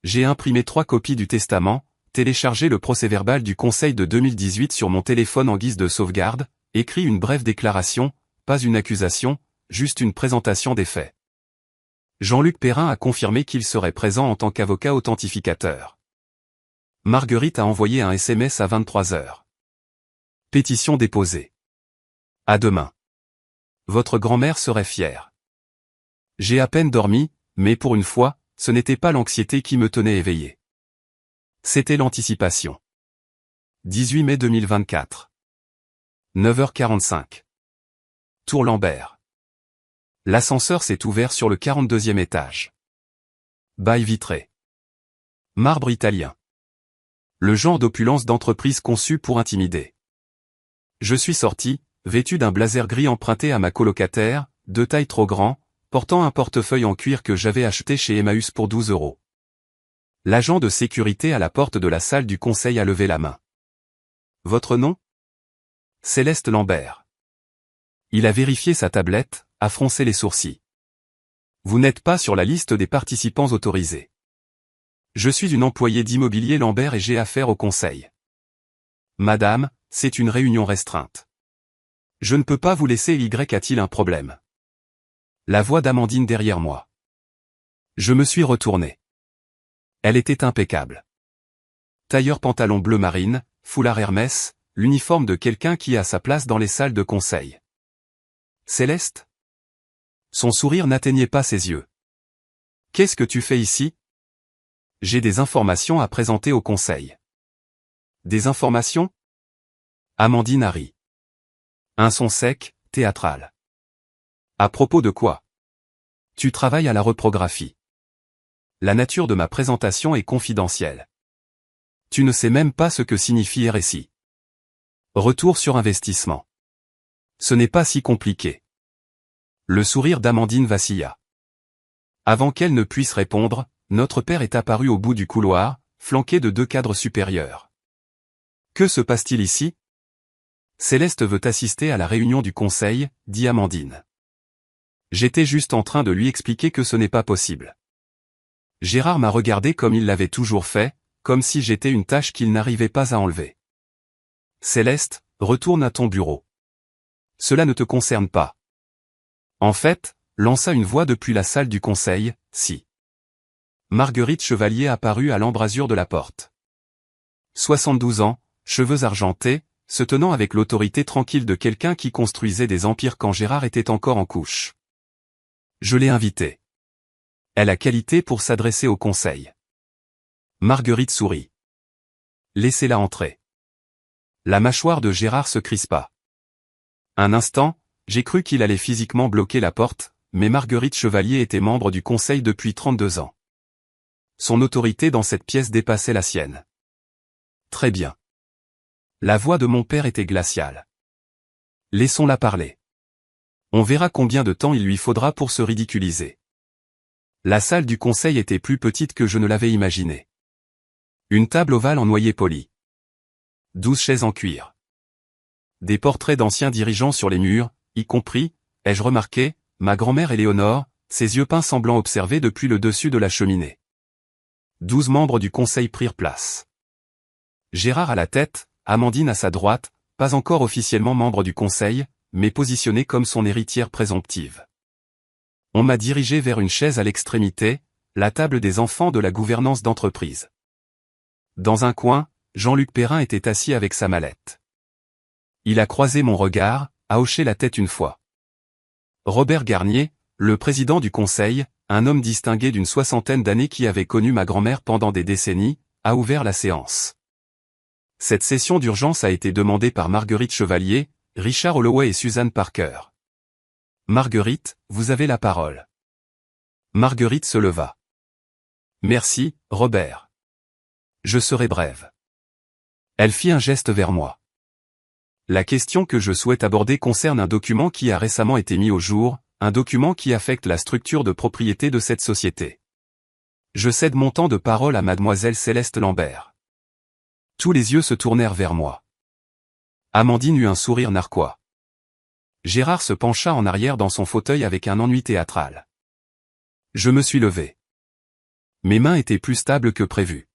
J'ai imprimé 3 copies du testament, téléchargé le procès-verbal du conseil de 2018 sur mon téléphone en guise de sauvegarde, écrit une brève déclaration, pas une accusation, juste une présentation des faits. Jean-Luc Perrin a confirmé qu'il serait présent en tant qu'avocat authentificateur. Marguerite a envoyé un SMS à 23h. Pétition déposée. À demain. Votre grand-mère serait fière. J'ai à peine dormi, mais pour une fois, ce n'était pas l'anxiété qui me tenait éveillé. C'était l'anticipation. 18 mai 2024. 9h45. Tour Lambert. L'ascenseur s'est ouvert sur le 42e étage. Bail vitré. Marbre italien. Le genre d'opulence d'entreprise conçue pour intimider. Je suis sorti, vêtu d'un blazer gris emprunté à ma colocataire, de taille trop grand, portant un portefeuille en cuir que j'avais acheté chez Emmaüs pour 12 €. L'agent de sécurité à la porte de la salle du conseil a levé la main. Votre nom? Céleste Lambert. Il a vérifié sa tablette, a froncé les sourcils. Vous n'êtes pas sur la liste des participants autorisés. Je suis une employée d'immobilier Lambert et j'ai affaire au conseil. Madame, c'est une réunion restreinte. Je ne peux pas vous laisser. A-t-il un problème? La voix d'Amandine derrière moi. Je me suis retourné. Elle était impeccable. Tailleur pantalon bleu marine, foulard Hermès, l'uniforme de quelqu'un qui a sa place dans les salles de conseil. Céleste? Son sourire n'atteignait pas ses yeux. Qu'est-ce que tu fais ici? J'ai des informations à présenter au conseil. Des informations? Amandine a ri. Un son sec, théâtral. À propos de quoi? Tu travailles à la reprographie. La nature de ma présentation est confidentielle. Tu ne sais même pas ce que signifie RSI. Retour sur investissement. Ce n'est pas si compliqué. Le sourire d'Amandine vacilla. Avant qu'elle ne puisse répondre, notre père est apparu au bout du couloir, flanqué de 2 cadres supérieurs. Que se passe-t-il ici? Céleste veut assister à la réunion du conseil, dit Amandine. J'étais juste en train de lui expliquer que ce n'est pas possible. Gérard m'a regardé comme il l'avait toujours fait, comme si j'étais une tâche qu'il n'arrivait pas à enlever. Céleste, retourne à ton bureau. Cela ne te concerne pas. En fait, lança une voix depuis la salle du conseil, si. Marguerite Chevalier apparut à l'embrasure de la porte. 72 ans, cheveux argentés, se tenant avec l'autorité tranquille de quelqu'un qui construisait des empires quand Gérard était encore en couche. Je l'ai invitée. Elle a qualité pour s'adresser au conseil. Marguerite sourit. Laissez-la entrer. La mâchoire de Gérard se crispa. Un instant, j'ai cru qu'il allait physiquement bloquer la porte, mais Marguerite Chevalier était membre du conseil depuis 32 ans. Son autorité dans cette pièce dépassait la sienne. Très bien. La voix de mon père était glaciale. Laissons-la parler. On verra combien de temps il lui faudra pour se ridiculiser. La salle du conseil était plus petite que je ne l'avais imaginé. Une table ovale en noyer poli. 12 chaises en cuir. Des portraits d'anciens dirigeants sur les murs, y compris, ai-je remarqué, ma grand-mère Éléonore, ses yeux peints semblant observer depuis le dessus de la cheminée. 12 membres du conseil prirent place. Gérard à la tête, Amandine à sa droite, pas encore officiellement membre du conseil, mais positionnée comme son héritière présomptive. On m'a dirigé vers une chaise à l'extrémité, la table des enfants de la gouvernance d'entreprise. Dans un coin, Jean-Luc Perrin était assis avec sa mallette. Il a croisé mon regard, a hoché la tête une fois. Robert Garnier, le président du conseil, un homme distingué d'une 60aine d'années qui avait connu ma grand-mère pendant des décennies, a ouvert la séance. Cette session d'urgence a été demandée par Marguerite Chevalier, Richard Holloway et Suzanne Parker. Marguerite, vous avez la parole. Marguerite se leva. Merci, Robert. Je serai brève. Elle fit un geste vers moi. La question que je souhaite aborder concerne un document qui a récemment été mis au jour, un document qui affecte la structure de propriété de cette société. Je cède mon temps de parole à mademoiselle Céleste Lambert. Tous les yeux se tournèrent vers moi. Amandine eut un sourire narquois. Gérard se pencha en arrière dans son fauteuil avec un ennui théâtral. Je me suis levé. Mes mains étaient plus stables que prévu.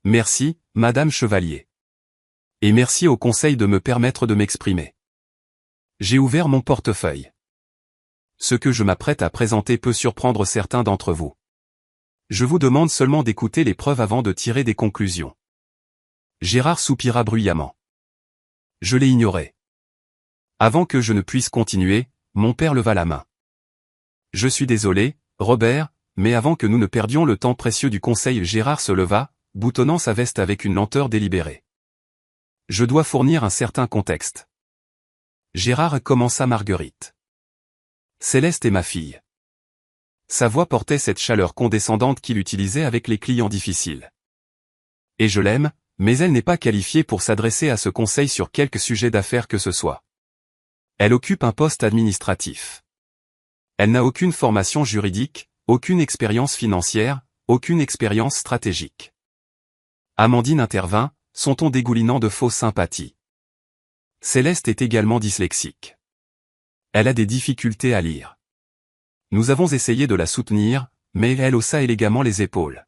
Merci, Madame Chevalier. Et merci au conseil de me permettre de m'exprimer. J'ai ouvert mon portefeuille. Ce que je m'apprête à présenter peut surprendre certains d'entre vous. Je vous demande seulement d'écouter les preuves avant de tirer des conclusions. Gérard soupira bruyamment. Je l'ai ignoré. Avant que je ne puisse continuer, mon père leva la main. Je suis désolé, Robert, mais avant que nous ne perdions le temps précieux du conseil, Gérard se leva, boutonnant sa veste avec une lenteur délibérée. Je dois fournir un certain contexte. Gérard commença Marguerite. Céleste est ma fille. Sa voix portait cette chaleur condescendante qu'il utilisait avec les clients difficiles. Et je l'aime, mais elle n'est pas qualifiée pour s'adresser à ce conseil sur quelque sujet d'affaires que ce soit. Elle occupe un poste administratif. Elle n'a aucune formation juridique, aucune expérience financière, aucune expérience stratégique. Amandine intervint, son ton dégoulinant de fausse sympathie. Céleste est également dyslexique. Elle a des difficultés à lire. Nous avons essayé de la soutenir, mais elle haussa élégamment les épaules.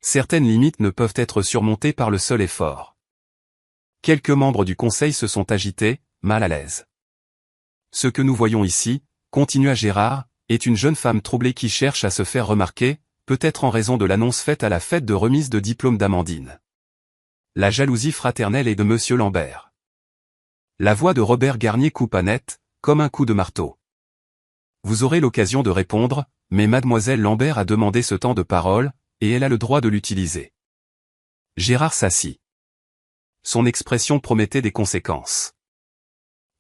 Certaines limites ne peuvent être surmontées par le seul effort. Quelques membres du conseil se sont agités, mal à l'aise. Ce que nous voyons ici, continua Gérard, est une jeune femme troublée qui cherche à se faire remarquer, peut-être en raison de l'annonce faite à la fête de remise de diplôme d'Amandine. La jalousie fraternelle est de Monsieur Lambert. La voix de Robert Garnier coupa net, comme un coup de marteau. Vous aurez l'occasion de répondre, mais mademoiselle Lambert a demandé ce temps de parole, et elle a le droit de l'utiliser. Gérard s'assit. Son expression promettait des conséquences.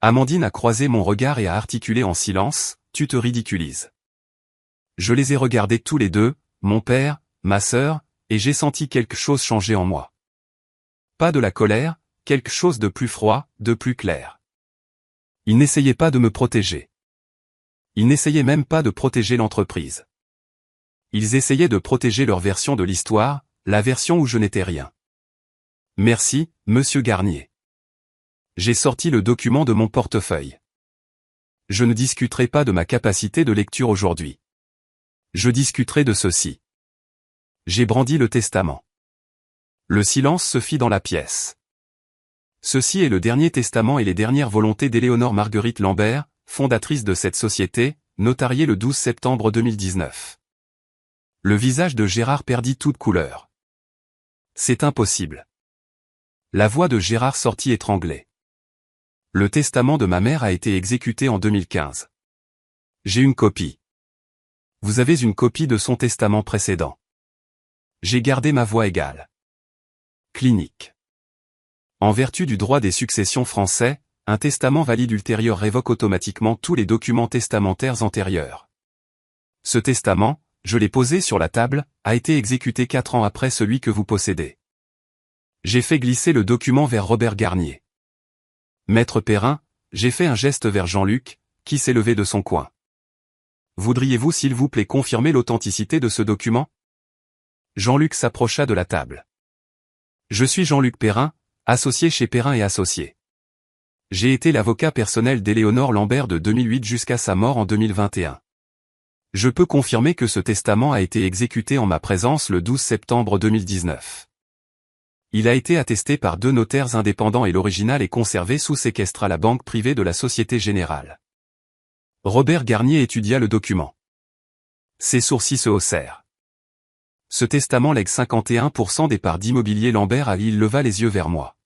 Amandine a croisé mon regard et a articulé en silence, tu te ridiculises. Je les ai regardés tous les deux, mon père, ma sœur, et j'ai senti quelque chose changer en moi. Pas de la colère, quelque chose de plus froid, de plus clair. Ils n'essayaient pas de me protéger. Ils n'essayaient même pas de protéger l'entreprise. Ils essayaient de protéger leur version de l'histoire, la version où je n'étais rien. Merci, monsieur Garnier. J'ai sorti le document de mon portefeuille. Je ne discuterai pas de ma capacité de lecture aujourd'hui. Je discuterai de ceci. J'ai brandi le testament. Le silence se fit dans la pièce. Ceci est le dernier testament et les dernières volontés d'Éléonore Marguerite Lambert, fondatrice de cette société, notariée le 12 septembre 2019. Le visage de Gérard perdit toute couleur. C'est impossible. La voix de Gérard sortit étranglée. Le testament de ma mère a été exécuté en 2015. J'ai une copie. Vous avez une copie de son testament précédent. J'ai gardé ma voix égale. Clinique. En vertu du droit des successions français, un testament valide ultérieur révoque automatiquement tous les documents testamentaires antérieurs. Ce testament, je l'ai posé sur la table, a été exécuté 4 ans après celui que vous possédez. J'ai fait glisser le document vers Robert Garnier. Maître Perrin, j'ai fait un geste vers Jean-Luc, qui s'est levé de son coin. Voudriez-vous s'il vous plaît confirmer l'authenticité de ce document? Jean-Luc s'approcha de la table. Je suis Jean-Luc Perrin, associé chez Perrin et Associés. J'ai été l'avocat personnel d'Éléonore Lambert de 2008 jusqu'à sa mort en 2021. Je peux confirmer que ce testament a été exécuté en ma présence le 12 septembre 2019. Il a été attesté par 2 notaires indépendants et l'original est conservé sous séquestre à la banque privée de la Société Générale. Robert Garnier étudia le document. Ses sourcils se haussèrent. Ce testament lègue 51% des parts d'immobilier Lambert à il leva les yeux vers moi.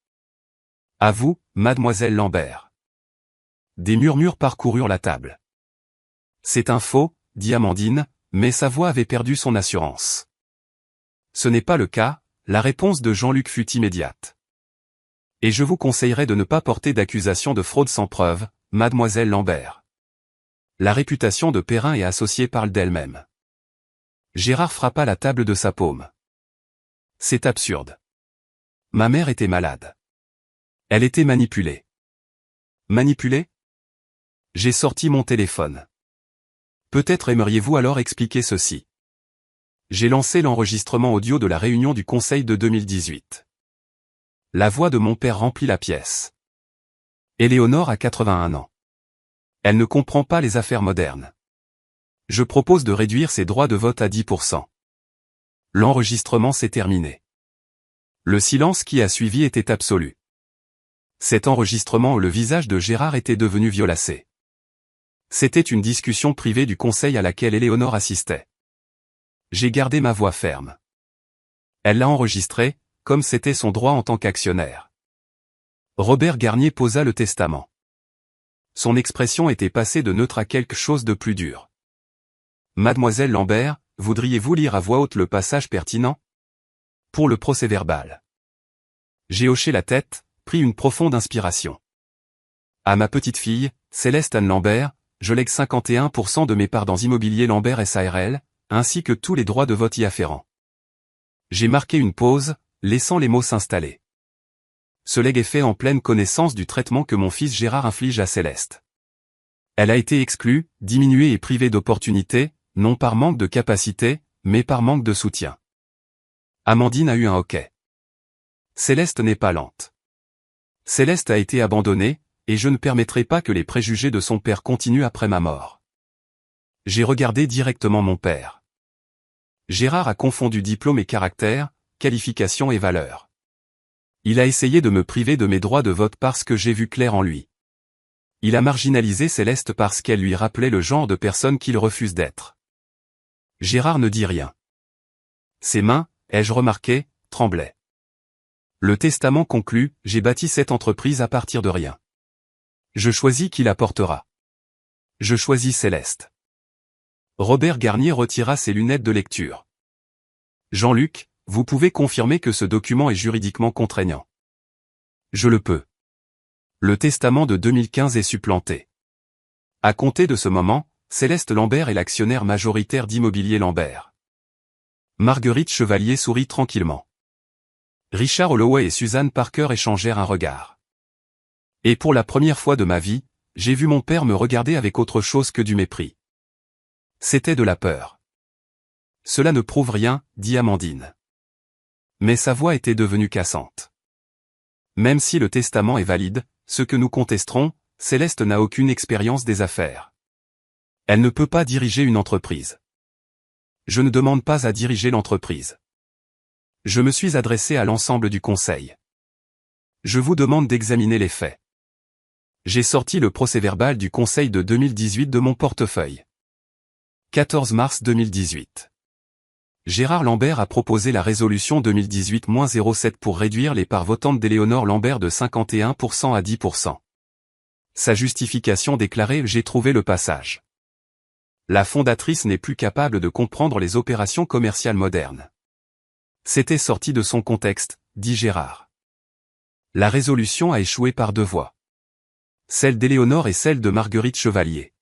À vous, mademoiselle Lambert. Des murmures parcoururent la table. C'est un faux, dit Amandine, mais sa voix avait perdu son assurance. Ce n'est pas le cas, la réponse de Jean-Luc fut immédiate. Et je vous conseillerais de ne pas porter d'accusation de fraude sans preuve, mademoiselle Lambert. La réputation de Perrin et Associés parle d'elle-même. Gérard frappa la table de sa paume. C'est absurde. Ma mère était malade. Elle était manipulée. Manipulée? J'ai sorti mon téléphone. Peut-être aimeriez-vous alors expliquer ceci. J'ai lancé l'enregistrement audio de la réunion du Conseil de 2018. La voix de mon père remplit la pièce. Éléonore a 81 ans. Elle ne comprend pas les affaires modernes. Je propose de réduire ses droits de vote à 10%. L'enregistrement s'est terminé. Le silence qui a suivi était absolu. Cet enregistrement où le visage de Gérard était devenu violacé. C'était une discussion privée du conseil à laquelle Éléonore assistait. J'ai gardé ma voix ferme. Elle l'a enregistré, comme c'était son droit en tant qu'actionnaire. Robert Garnier posa le testament. Son expression était passée de neutre à quelque chose de plus dur. Mademoiselle Lambert, voudriez-vous lire à voix haute le passage pertinent? pour le procès-verbal. J'ai hoché la tête, pris une profonde inspiration. À ma petite fille, Céleste Anne Lambert, je lègue 51% de mes parts dans Immobilier Lambert SARL, ainsi que tous les droits de vote y afférents. J'ai marqué une pause, laissant les mots s'installer. Ce legs est fait en pleine connaissance du traitement que mon fils Gérard inflige à Céleste. Elle a été exclue, diminuée et privée d'opportunités, non par manque de capacité, mais par manque de soutien. Amandine a eu un hoquet. Céleste n'est pas lente. Céleste a été abandonnée, et je ne permettrai pas que les préjugés de son père continuent après ma mort. J'ai regardé directement mon père. Gérard a confondu diplôme et caractère, qualification et valeur. Il a essayé de me priver de mes droits de vote parce que j'ai vu clair en lui. Il a marginalisé Céleste parce qu'elle lui rappelait le genre de personne qu'il refuse d'être. Gérard ne dit rien. Ses mains, ai-je remarqué, tremblaient. Le testament conclut, j'ai bâti cette entreprise à partir de rien. Je choisis qui la portera. Je choisis Céleste. Robert Garnier retira ses lunettes de lecture. Jean-Luc, vous pouvez confirmer que ce document est juridiquement contraignant. Je le peux. Le testament de 2015 est supplanté. À compter de ce moment, Céleste Lambert est l'actionnaire majoritaire d'Immobilier Lambert. Marguerite Chevalier sourit tranquillement. Richard Holloway et Suzanne Parker échangèrent un regard. Et pour la première fois de ma vie, j'ai vu mon père me regarder avec autre chose que du mépris. C'était de la peur. Cela ne prouve rien, dit Amandine. Mais sa voix était devenue cassante. Même si le testament est valide, ce que nous contesterons, Céleste n'a aucune expérience des affaires. Elle ne peut pas diriger une entreprise. Je ne demande pas à diriger l'entreprise. Je me suis adressé à l'ensemble du conseil. Je vous demande d'examiner les faits. J'ai sorti le procès-verbal du conseil de 2018 de mon portefeuille. 14 mars 2018. Gérard Lambert a proposé la résolution 2018-07 pour réduire les parts votantes d'Éléonore Lambert de 51% à 10%. Sa justification déclarait « J'ai trouvé le passage ». La fondatrice n'est plus capable de comprendre les opérations commerciales modernes. C'était sorti de son contexte, dit Gérard. La résolution a échoué par 2 voix. Celle d'Éléonore et celle de Marguerite Chevalier.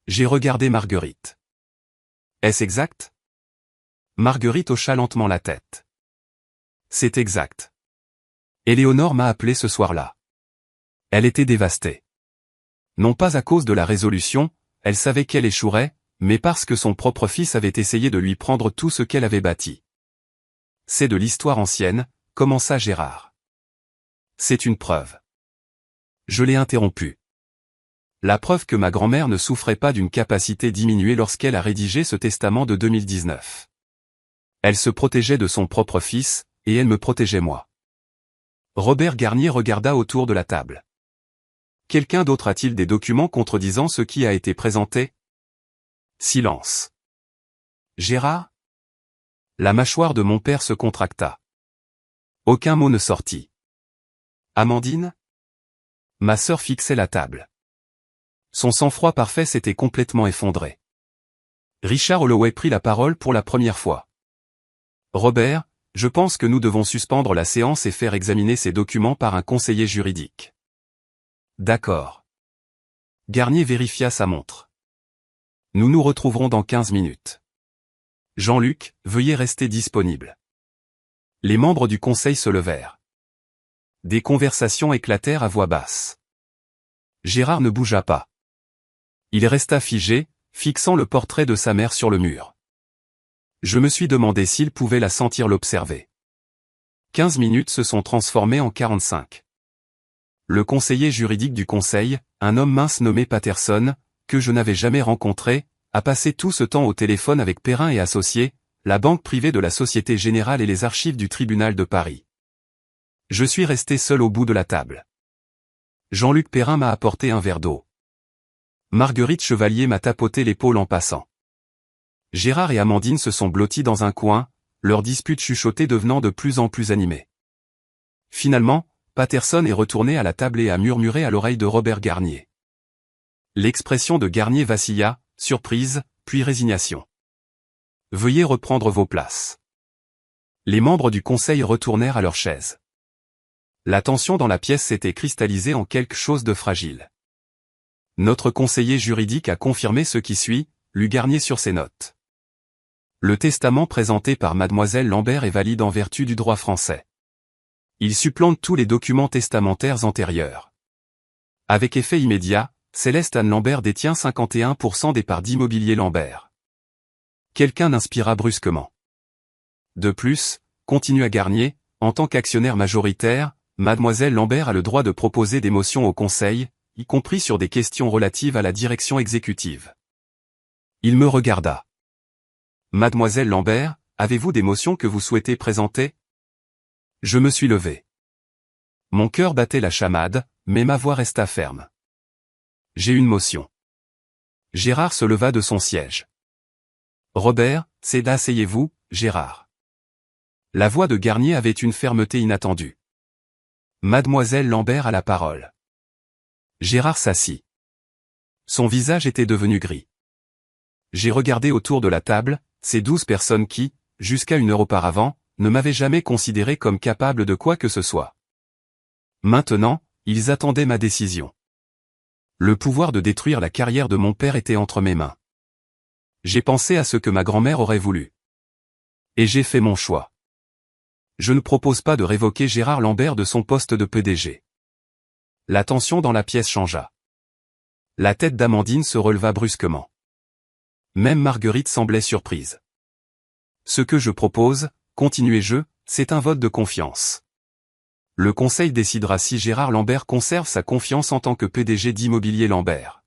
J'ai regardé Marguerite. Est-ce exact? Marguerite hocha lentement la tête. C'est exact. Éléonore m'a appelé ce soir-là. Elle était dévastée. Non pas à cause de la résolution, elle savait qu'elle échouerait, mais parce que son propre fils avait essayé de lui prendre tout ce qu'elle avait bâti. C'est de l'histoire ancienne, commença Gérard. C'est une preuve. Je l'ai interrompu. La preuve que ma grand-mère ne souffrait pas d'une capacité diminuée lorsqu'elle a rédigé ce testament de 2019. Elle se protégeait de son propre fils, et elle me protégeait moi. Robert Garnier regarda autour de la table. Quelqu'un d'autre a-t-il des documents contredisant ce qui a été présenté? Silence. Gérard? La mâchoire de mon père se contracta. Aucun mot ne sortit. Amandine? Ma sœur fixait la table. Son sang-froid parfait s'était complètement effondré. Richard Holloway prit la parole pour la première fois. Robert, je pense que nous devons suspendre la séance et faire examiner ces documents par un conseiller juridique. D'accord. Garnier vérifia sa montre. Nous nous retrouverons dans 15 minutes. Jean-Luc, veuillez rester disponible. Les membres du conseil se levèrent. Des conversations éclatèrent à voix basse. Gérard ne bougea pas. Il resta figé, fixant le portrait de sa mère sur le mur. Je me suis demandé s'il pouvait la sentir l'observer. 15 minutes se sont transformées en 45. Le conseiller juridique du conseil, un homme mince nommé Patterson, que je n'avais jamais rencontré, a passé tout ce temps au téléphone avec Perrin et Associés, la banque privée de la Société Générale et les archives du tribunal de Paris. Je suis resté seul au bout de la table. Jean-Luc Perrin m'a apporté un verre d'eau. Marguerite Chevalier m'a tapoté l'épaule en passant. Gérard et Amandine se sont blottis dans un coin, leur dispute chuchotée devenant de plus en plus animée. Finalement, Patterson est retourné à la table et a murmuré à l'oreille de Robert Garnier. L'expression de Garnier vacilla, surprise, puis résignation. Veuillez reprendre vos places. Les membres du conseil retournèrent à leurs chaises. La tension dans la pièce s'était cristallisée en quelque chose de fragile. Notre conseiller juridique a confirmé ce qui suit, lut Garnier sur ses notes. Le testament présenté par mademoiselle Lambert est valide en vertu du droit français. Il supplante tous les documents testamentaires antérieurs. Avec effet immédiat, Céleste Anne Lambert détient 51% des parts d'immobilier Lambert. Quelqu'un inspira brusquement. De plus, continua Garnier, en tant qu'actionnaire majoritaire, mademoiselle Lambert a le droit de proposer des motions au Conseil, y compris sur des questions relatives à la direction exécutive. Il me regarda. Mademoiselle Lambert, avez-vous des motions que vous souhaitez présenter? Je me suis levé. Mon cœur battait la chamade, mais ma voix resta ferme. J'ai une motion. Gérard se leva de son siège. Robert, c'est là, asseyez-vous, Gérard. La voix de Garnier avait une fermeté inattendue. Mademoiselle Lambert a la parole. Gérard s'assit. Son visage était devenu gris. J'ai regardé autour de la table, ces 12 personnes qui, jusqu'à une heure auparavant, ne m'avaient jamais considéré comme capable de quoi que ce soit. Maintenant, ils attendaient ma décision. Le pouvoir de détruire la carrière de mon père était entre mes mains. J'ai pensé à ce que ma grand-mère aurait voulu. Et j'ai fait mon choix. Je ne propose pas de révoquer Gérard Lambert de son poste de PDG. La tension dans la pièce changea. La tête d'Amandine se releva brusquement. Même Marguerite semblait surprise. Ce que je propose, continuai-je, c'est un vote de confiance. Le Conseil décidera si Gérard Lambert conserve sa confiance en tant que PDG d'Immobilier Lambert.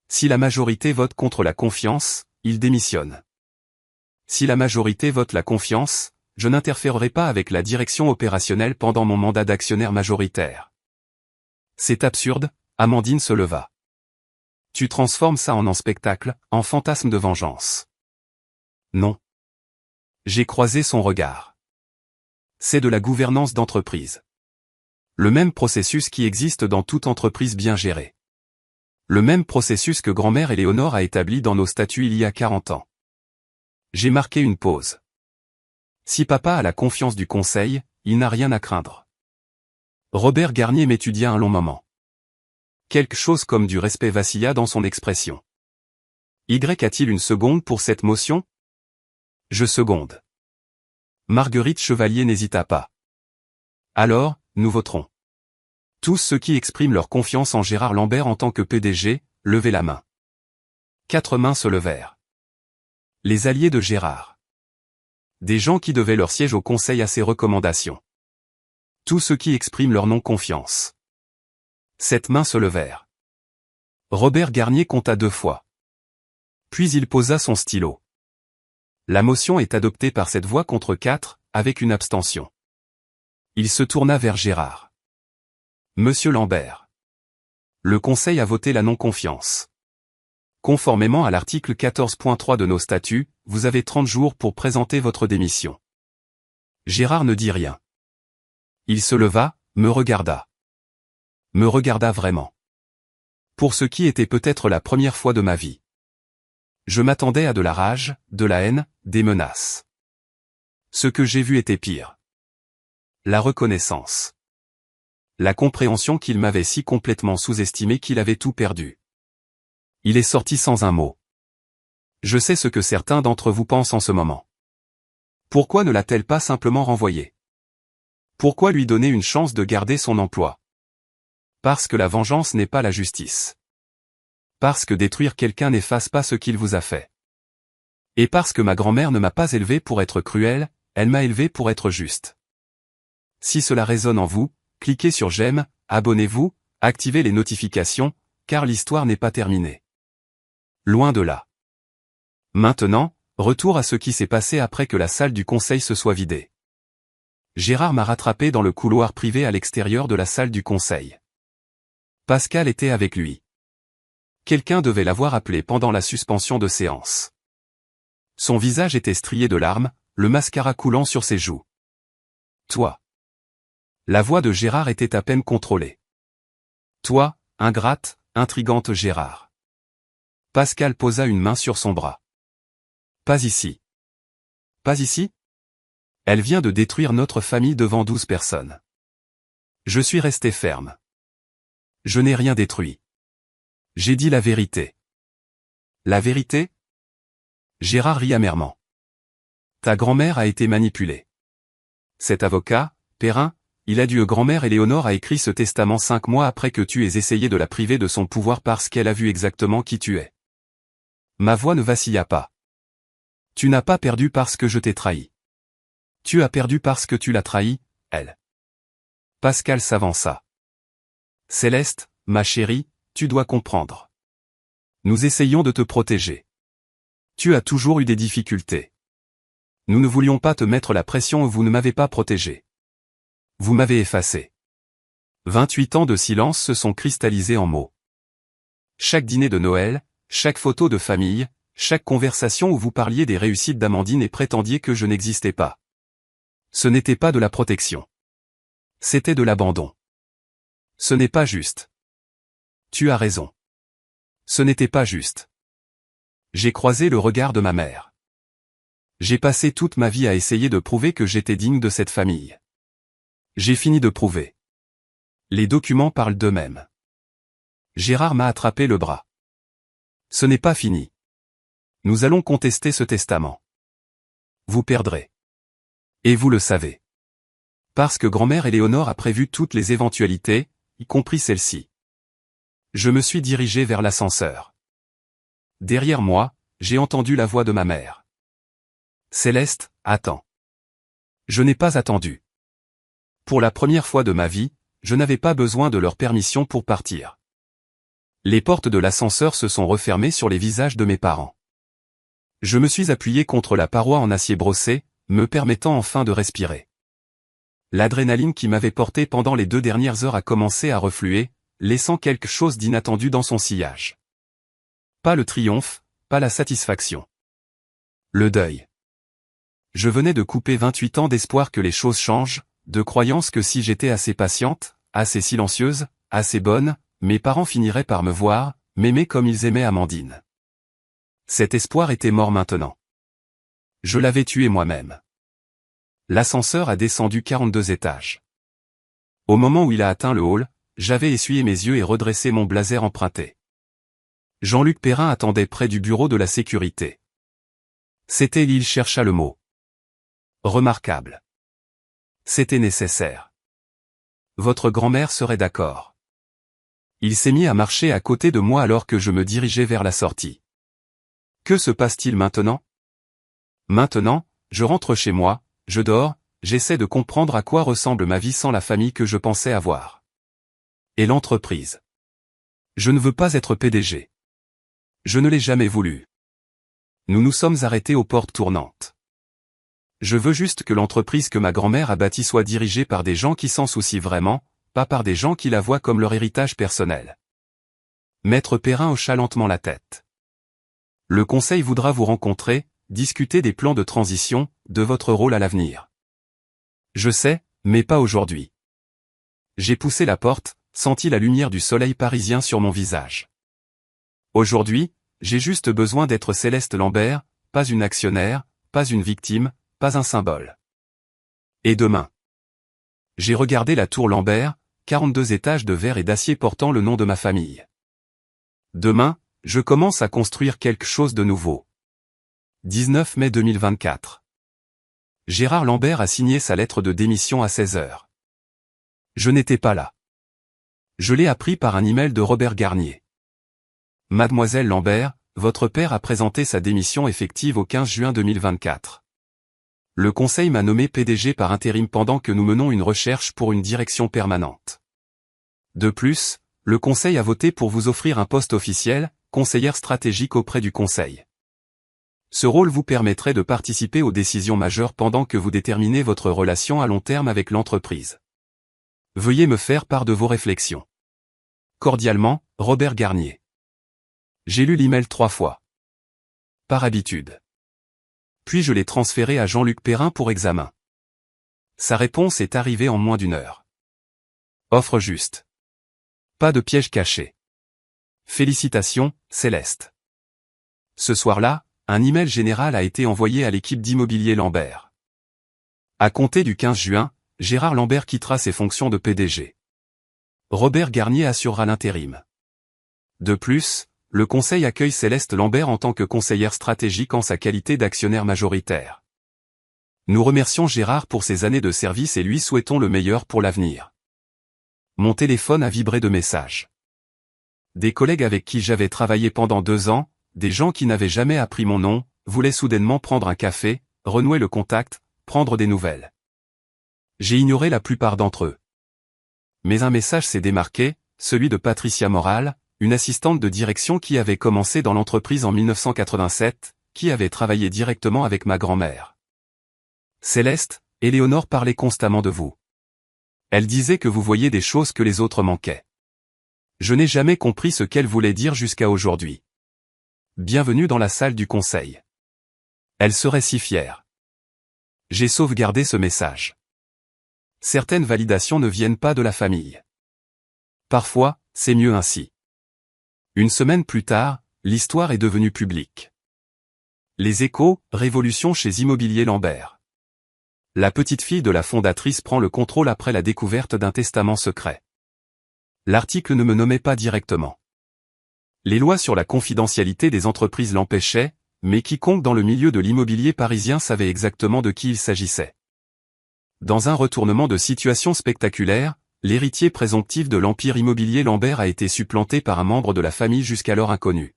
Si la majorité vote contre la confiance, il démissionne. Si la majorité vote la confiance, je n'interférerai pas avec la direction opérationnelle pendant mon mandat d'actionnaire majoritaire. C'est absurde, Amandine se leva. Tu transformes ça en spectacle, en fantasme de vengeance. Non. J'ai croisé son regard. C'est de la gouvernance d'entreprise. Le même processus qui existe dans toute entreprise bien gérée. Le même processus que grand-mère Éléonore a établi dans nos statuts il y a 40 ans. J'ai marqué une pause. Si papa a la confiance du conseil, il n'a rien à craindre. Robert Garnier m'étudia un long moment. Quelque chose comme du respect vacilla dans son expression. Y a-t-il une seconde pour cette motion? Je seconde. Marguerite Chevalier n'hésita pas. Alors, nous voterons. Tous ceux qui expriment leur confiance en Gérard Lambert en tant que PDG, levez la main. 4 mains se levèrent. Les alliés de Gérard. Des gens qui devaient leur siège au Conseil à ses recommandations. Tous ceux qui expriment leur non-confiance. 7 mains se levèrent. Robert Garnier compta 2 fois. Puis il posa son stylo. La motion est adoptée par 7 voix contre 4, avec une abstention. Il se tourna vers Gérard. Monsieur Lambert. Le Conseil a voté la non-confiance. Conformément à l'article 14.3 de nos statuts, vous avez 30 jours pour présenter votre démission. Gérard ne dit rien. Il se leva, me regarda. Me regarda vraiment. Pour ce qui était peut-être la première fois de ma vie. Je m'attendais à de la rage, de la haine, des menaces. Ce que j'ai vu était pire. La reconnaissance. La compréhension qu'il m'avait si complètement sous-estimé qu'il avait tout perdu. Il est sorti sans un mot. Je sais ce que certains d'entre vous pensent en ce moment. Pourquoi ne l'a-t-elle pas simplement renvoyé? Pourquoi lui donner une chance de garder son emploi? Parce que la vengeance n'est pas la justice. Parce que détruire quelqu'un n'efface pas ce qu'il vous a fait. Et parce que ma grand-mère ne m'a pas élevé pour être cruelle, elle m'a élevé pour être juste. Si cela résonne en vous, cliquez sur j'aime, abonnez-vous, activez les notifications, car l'histoire n'est pas terminée. Loin de là. Maintenant, retour à ce qui s'est passé après que la salle du conseil se soit vidée. Gérard m'a rattrapé dans le couloir privé à l'extérieur de la salle du conseil. Pascal était avec lui. Quelqu'un devait l'avoir appelé pendant la suspension de séance. Son visage était strié de larmes, le mascara coulant sur ses joues. Toi. La voix de Gérard était à peine contrôlée. Toi, ingrate, intrigante Gérard. Pascal posa une main sur son bras. Pas ici. Pas ici? Elle vient de détruire notre famille devant 12 personnes. Je suis resté ferme. Je n'ai rien détruit. J'ai dit la vérité. La vérité? Gérard rit amèrement. Ta grand-mère a été manipulée. Cet avocat, Perrin, il a dû grand-mère Éléonore a écrit ce testament 5 mois après que tu aies essayé de la priver de son pouvoir parce qu'elle a vu exactement qui tu es. Ma voix ne vacilla pas. Tu n'as pas perdu parce que je t'ai trahi. Tu as perdu parce que tu l'as trahi, elle. Pascal s'avança. Céleste, ma chérie, tu dois comprendre. Nous essayons de te protéger. Tu as toujours eu des difficultés. Nous ne voulions pas te mettre la pression et vous ne m'avez pas protégé. Vous m'avez effacé. 28 ans de silence se sont cristallisés en mots. Chaque dîner de Noël, chaque photo de famille, chaque conversation où vous parliez des réussites d'Amandine et prétendiez que je n'existais pas. Ce n'était pas de la protection. C'était de l'abandon. Ce n'est pas juste. Tu as raison. Ce n'était pas juste. J'ai croisé le regard de ma mère. J'ai passé toute ma vie à essayer de prouver que j'étais digne de cette famille. J'ai fini de prouver. Les documents parlent d'eux-mêmes. Gérard m'a attrapé le bras. Ce n'est pas fini. Nous allons contester ce testament. Vous perdrez. Et vous le savez. Parce que grand-mère Éléonore a prévu toutes les éventualités, y compris celle-ci. Je me suis dirigé vers l'ascenseur. Derrière moi, j'ai entendu la voix de ma mère. Céleste, attends. Je n'ai pas attendu. Pour la première fois de ma vie, je n'avais pas besoin de leur permission pour partir. Les portes de l'ascenseur se sont refermées sur les visages de mes parents. Je me suis appuyé contre la paroi en acier brossé, me permettant enfin de respirer. L'adrénaline qui m'avait porté pendant les 2 dernières heures a commencé à refluer, laissant quelque chose d'inattendu dans son sillage. Pas le triomphe, pas la satisfaction. Le deuil. Je venais de couper 28 ans d'espoir que les choses changent, de croyance que si j'étais assez patiente, assez silencieuse, assez bonne, mes parents finiraient par me voir, m'aimer comme ils aimaient Amandine. Cet espoir était mort maintenant. Je l'avais tué moi-même. L'ascenseur a descendu 42 étages. Au moment où il a atteint le hall, j'avais essuyé mes yeux et redressé mon blazer emprunté. Jean-Luc Perrin attendait près du bureau de la sécurité. C'était il chercha le mot. Remarquable. C'était nécessaire. Votre grand-mère serait d'accord. Il s'est mis à marcher à côté de moi alors que je me dirigeais vers la sortie. Que se passe-t-il maintenant? Maintenant, je rentre chez moi, je dors, j'essaie de comprendre à quoi ressemble ma vie sans la famille que je pensais avoir. Et l'entreprise. Je ne veux pas être PDG. Je ne l'ai jamais voulu. Nous nous sommes arrêtés aux portes tournantes. Je veux juste que l'entreprise que ma grand-mère a bâtie soit dirigée par des gens qui s'en soucient vraiment, pas par des gens qui la voient comme leur héritage personnel. Maître Perrin hocha lentement la tête. Le conseil voudra vous rencontrer, discuter des plans de transition, de votre rôle à l'avenir. Je sais, mais pas aujourd'hui. J'ai poussé la porte, senti la lumière du soleil parisien sur mon visage. Aujourd'hui, j'ai juste besoin d'être Céleste Lambert, pas une actionnaire, pas une victime, pas un symbole. Et demain. J'ai regardé la tour Lambert, 42 étages de verre et d'acier portant le nom de ma famille. Demain, je commence à construire quelque chose de nouveau. 19 mai 2024. Gérard Lambert a signé sa lettre de démission à 16 heures. Je n'étais pas là. Je l'ai appris par un email de Robert Garnier. Mademoiselle Lambert, votre père a présenté sa démission effective au 15 juin 2024. Le conseil m'a nommé PDG par intérim pendant que nous menons une recherche pour une direction permanente. De plus, le conseil a voté pour vous offrir un poste officiel, conseillère stratégique auprès du conseil. Ce rôle vous permettrait de participer aux décisions majeures pendant que vous déterminez votre relation à long terme avec l'entreprise. Veuillez me faire part de vos réflexions. Cordialement, Robert Garnier. J'ai lu l'email 3 fois. Par habitude. Puis je l'ai transféré à Jean-Luc Perrin pour examen. Sa réponse est arrivée en moins d'1 heure. Offre juste. Pas de piège caché. Félicitations, Céleste. Ce soir-là, un email général a été envoyé à l'équipe d'immobilier Lambert. À compter du 15 juin, Gérard Lambert quittera ses fonctions de PDG. Robert Garnier assurera l'intérim. De plus, le conseil accueille Céleste Lambert en tant que conseillère stratégique en sa qualité d'actionnaire majoritaire. Nous remercions Gérard pour ses années de service et lui souhaitons le meilleur pour l'avenir. Mon téléphone a vibré de messages. Des collègues avec qui j'avais travaillé pendant 2 ans, des gens qui n'avaient jamais appris mon nom, voulaient soudainement prendre un café, renouer le contact, prendre des nouvelles. J'ai ignoré la plupart d'entre eux. Mais un message s'est démarqué, celui de Patricia Moral, une assistante de direction qui avait commencé dans l'entreprise en 1987, qui avait travaillé directement avec ma grand-mère. Céleste, Éléonore parlait constamment de vous. Elle disait que vous voyiez des choses que les autres manquaient. Je n'ai jamais compris ce qu'elle voulait dire jusqu'à aujourd'hui. Bienvenue dans la salle du conseil. Elle serait si fière. J'ai sauvegardé ce message. Certaines validations ne viennent pas de la famille. Parfois, c'est mieux ainsi. Une semaine plus tard, l'histoire est devenue publique. Les Échos, révolution chez Immobilier Lambert. La petite fille de la fondatrice prend le contrôle après la découverte d'un testament secret. L'article ne me nommait pas directement. Les lois sur la confidentialité des entreprises l'empêchaient, mais quiconque dans le milieu de l'immobilier parisien savait exactement de qui il s'agissait. Dans un retournement de situation spectaculaire, l'héritier présomptif de l'empire immobilier Lambert a été supplanté par un membre de la famille jusqu'alors inconnu.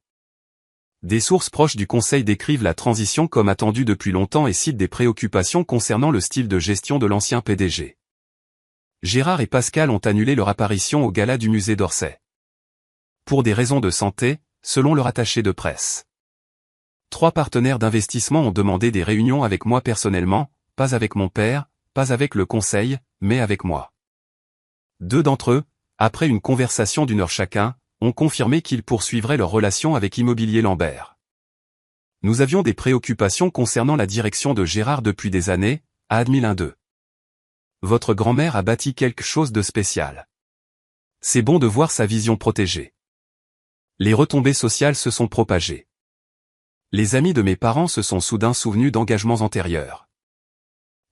Des sources proches du conseil décrivent la transition comme attendue depuis longtemps et citent des préoccupations concernant le style de gestion de l'ancien PDG. Gérard et Pascal ont annulé leur apparition au gala du musée d'Orsay. Pour des raisons de santé, selon leur attaché de presse. 3 partenaires d'investissement ont demandé des réunions avec moi personnellement, pas avec mon père, pas avec le conseil, mais avec moi. 2 d'entre eux, après une conversation d'1 heure chacun, ont confirmé qu'ils poursuivraient leur relation avec Immobilier Lambert. Nous avions des préoccupations concernant la direction de Gérard depuis des années, a admis l'un d'eux. Votre grand-mère a bâti quelque chose de spécial. C'est bon de voir sa vision protégée. Les retombées sociales se sont propagées. Les amis de mes parents se sont soudain souvenus d'engagements antérieurs.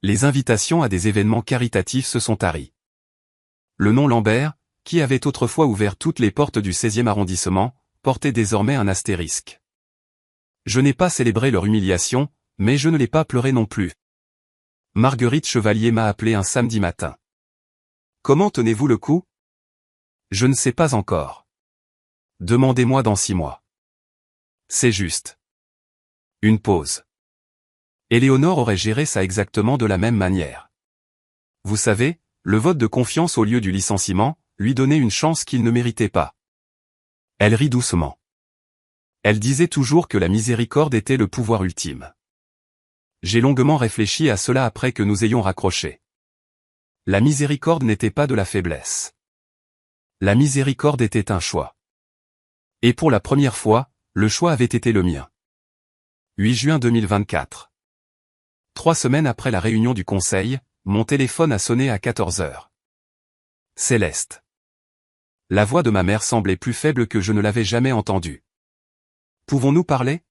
Les invitations à des événements caritatifs se sont taries. Le nom Lambert, qui avait autrefois ouvert toutes les portes du 16e arrondissement, portait désormais un astérisque. Je n'ai pas célébré leur humiliation, mais je ne l'ai pas pleuré non plus. Marguerite Chevalier m'a appelé un samedi matin. Comment tenez-vous le coup? Je ne sais pas encore. Demandez-moi dans 6 mois. C'est juste. Une pause. Éléonore aurait géré ça exactement de la même manière. Vous savez, le vote de confiance au lieu du licenciement, lui donnait une chance qu'il ne méritait pas. Elle rit doucement. Elle disait toujours que la miséricorde était le pouvoir ultime. J'ai longuement réfléchi à cela après que nous ayons raccroché. La miséricorde n'était pas de la faiblesse. La miséricorde était un choix. Et pour la première fois, le choix avait été le mien. 8 juin 2024. 3 semaines après la réunion du conseil, mon téléphone a sonné à 14 heures. Céleste. La voix de ma mère semblait plus faible que je ne l'avais jamais entendue. Pouvons-nous parler?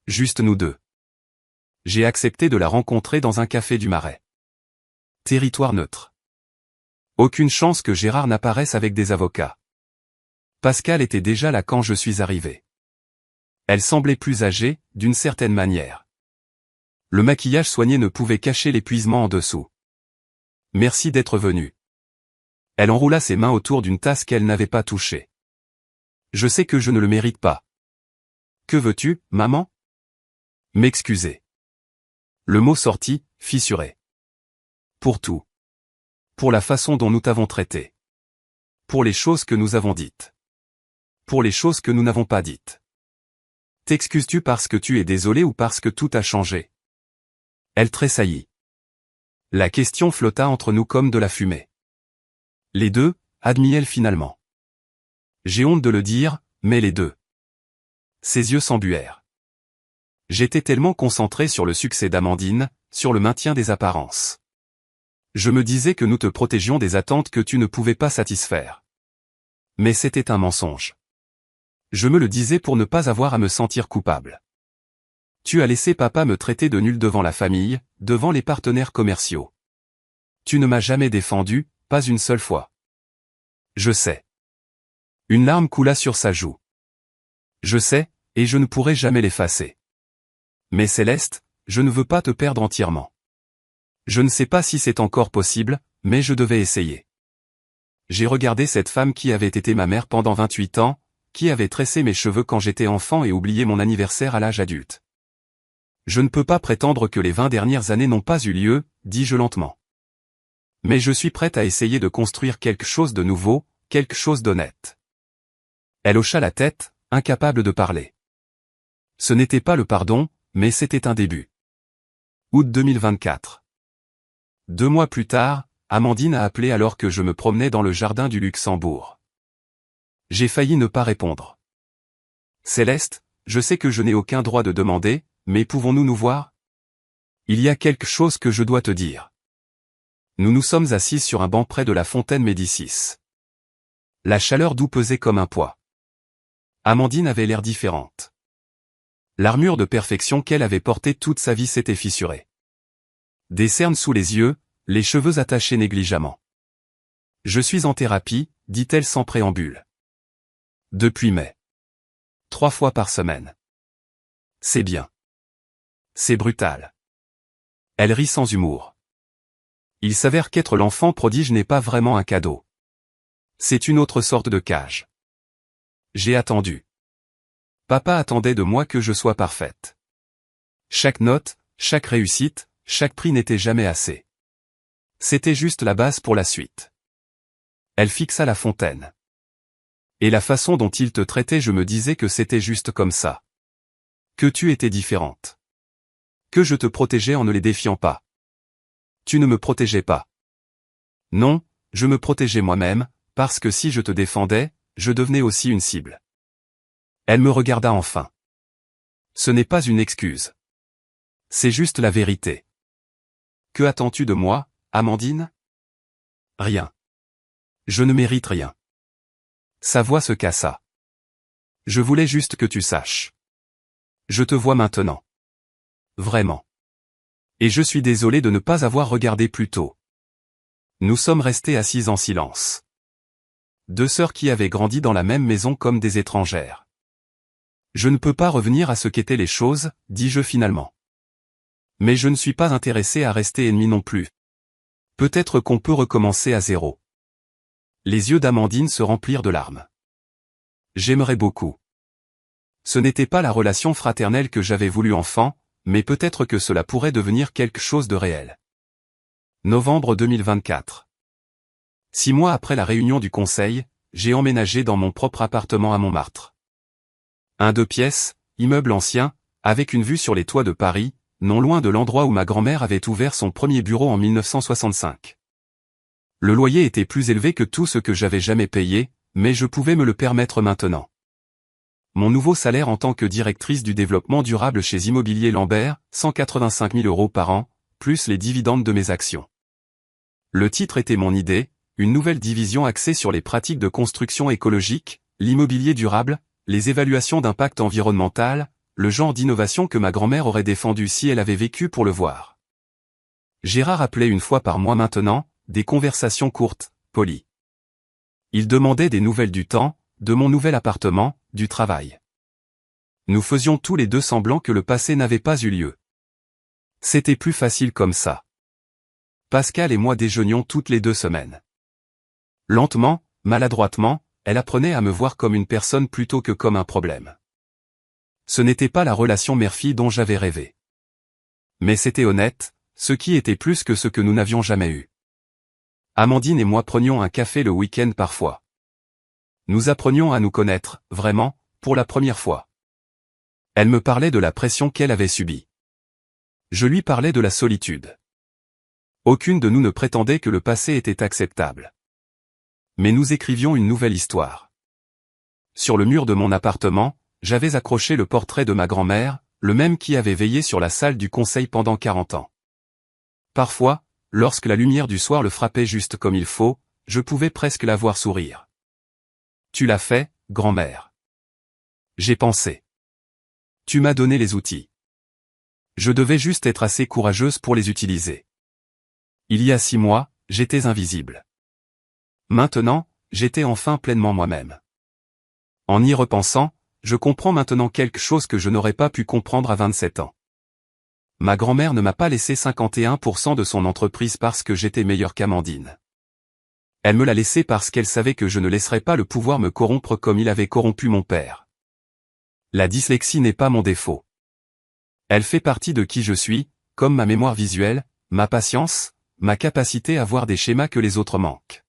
Juste nous deux. J'ai accepté de la rencontrer dans un café du Marais. Territoire neutre. Aucune chance que Gérard n'apparaisse avec des avocats. Pascal était déjà là quand je suis arrivé. Elle semblait plus âgée, d'une certaine manière. Le maquillage soigné ne pouvait cacher l'épuisement en dessous. Merci d'être venu. Elle enroula ses mains autour d'une tasse qu'elle n'avait pas touchée. Je sais que je ne le mérite pas. Que veux-tu, maman? M'excuser. Le mot sortit, fissuré. Pour tout. Pour la façon dont nous t'avons traité. Pour les choses que nous avons dites. Pour les choses que nous n'avons pas dites. T'excuses-tu parce que tu es désolé ou parce que tout a changé? Elle tressaillit. La question flotta entre nous comme de la fumée. Les deux, admit-elle finalement. J'ai honte de le dire, mais les deux. Ses yeux s'embuèrent. J'étais tellement concentré sur le succès d'Amandine, sur le maintien des apparences. Je me disais que nous te protégions des attentes que tu ne pouvais pas satisfaire. Mais c'était un mensonge. Je me le disais pour ne pas avoir à me sentir coupable. Tu as laissé papa me traiter de nul devant la famille, devant les partenaires commerciaux. Tu ne m'as jamais défendu, pas une seule fois. Je sais. Une larme coula sur sa joue. Je sais, et je ne pourrai jamais l'effacer. Mais Céleste, je ne veux pas te perdre entièrement. Je ne sais pas si c'est encore possible, mais je devais essayer. J'ai regardé cette femme qui avait été ma mère pendant 28 ans, qui avait tressé mes cheveux quand j'étais enfant et oublié mon anniversaire à l'âge adulte. Je ne peux pas prétendre que les 20 dernières années n'ont pas eu lieu, dis-je lentement. Mais je suis prête à essayer de construire quelque chose de nouveau, quelque chose d'honnête. Elle hocha la tête, incapable de parler. Ce n'était pas le pardon, mais c'était un début. Août 2024. 2 mois plus tard, Amandine a appelé alors que je me promenais dans le jardin du Luxembourg. J'ai failli ne pas répondre. Céleste, je sais que je n'ai aucun droit de demander, mais pouvons-nous nous voir? Il y a quelque chose que je dois te dire. Nous nous sommes assises sur un banc près de la fontaine Médicis. La chaleur d'où pesait comme un poids. Amandine avait l'air différente. L'armure de perfection qu'elle avait portée toute sa vie s'était fissurée. Des cernes sous les yeux, les cheveux attachés négligemment. Je suis en thérapie, dit-elle sans préambule. Depuis mai. 3 fois par semaine. C'est bien. C'est brutal. Elle rit sans humour. Il s'avère qu'être l'enfant prodige n'est pas vraiment un cadeau. C'est une autre sorte de cage. J'ai attendu. Papa attendait de moi que je sois parfaite. Chaque note, chaque réussite, chaque prix n'était jamais assez. C'était juste la base pour la suite. Elle fixa la fontaine. Et la façon dont il te traitait, je me disais que c'était juste comme ça. Que tu étais différente. Que je te protégeais en ne les défiant pas. Tu ne me protégeais pas. Non, je me protégeais moi-même, parce que si je te défendais, je devenais aussi une cible. Elle me regarda enfin. Ce n'est pas une excuse. C'est juste la vérité. Que attends-tu de moi, Amandine? Rien. Je ne mérite rien. Sa voix se cassa. Je voulais juste que tu saches. Je te vois maintenant. Vraiment. Et je suis désolé de ne pas avoir regardé plus tôt. Nous sommes restés assises en silence. 2 sœurs qui avaient grandi dans la même maison comme des étrangères. Je ne peux pas revenir à ce qu'étaient les choses, dis-je finalement. Mais je ne suis pas intéressé à rester ennemi non plus. Peut-être qu'on peut recommencer à zéro. Les yeux d'Amandine se remplirent de larmes. J'aimerais beaucoup. Ce n'était pas la relation fraternelle que j'avais voulu enfant, mais peut-être que cela pourrait devenir quelque chose de réel. Novembre 2024. 6 mois après la réunion du conseil, j'ai emménagé dans mon propre appartement à Montmartre. Un 2 pièces, immeuble ancien, avec une vue sur les toits de Paris, non loin de l'endroit où ma grand-mère avait ouvert son premier bureau en 1965. Le loyer était plus élevé que tout ce que j'avais jamais payé, mais je pouvais me le permettre maintenant. Mon nouveau salaire en tant que directrice du développement durable chez Immobilier Lambert, 185 000 € par an, plus les dividendes de mes actions. Le titre était mon idée, une nouvelle division axée sur les pratiques de construction écologique, l'immobilier durable, les évaluations d'impact environnemental, le genre d'innovation que ma grand-mère aurait défendu si elle avait vécu pour le voir. Gérard appelait une fois par mois maintenant, des conversations courtes, polies. Il demandait des nouvelles du temps, de mon nouvel appartement, du travail. Nous faisions tous les deux semblant que le passé n'avait pas eu lieu. C'était plus facile comme ça. Pascal et moi déjeunions toutes les 2 semaines. Lentement, maladroitement, elle apprenait à me voir comme une personne plutôt que comme un problème. Ce n'était pas la relation mère-fille dont j'avais rêvé. Mais c'était honnête, ce qui était plus que ce que nous n'avions jamais eu. Amandine et moi prenions un café le week-end parfois. Nous apprenions à nous connaître, vraiment, pour la première fois. Elle me parlait de la pression qu'elle avait subie. Je lui parlais de la solitude. Aucune de nous ne prétendait que le passé était acceptable. Mais nous écrivions une nouvelle histoire. Sur le mur de mon appartement, j'avais accroché le portrait de ma grand-mère, le même qui avait veillé sur la salle du conseil pendant 40 ans. Parfois, lorsque la lumière du soir le frappait juste comme il faut, je pouvais presque la voir sourire. Tu l'as fait, grand-mère. J'ai pensé. Tu m'as donné les outils. Je devais juste être assez courageuse pour les utiliser. Il y a 6 mois, j'étais invisible. Maintenant, j'étais enfin pleinement moi-même. En y repensant, je comprends maintenant quelque chose que je n'aurais pas pu comprendre à 27 ans. Ma grand-mère ne m'a pas laissé 51% de son entreprise parce que j'étais meilleur qu'Amandine. Elle me l'a laissé parce qu'elle savait que je ne laisserais pas le pouvoir me corrompre comme il avait corrompu mon père. La dyslexie n'est pas mon défaut. Elle fait partie de qui je suis, comme ma mémoire visuelle, ma patience, ma capacité à voir des schémas que les autres manquent.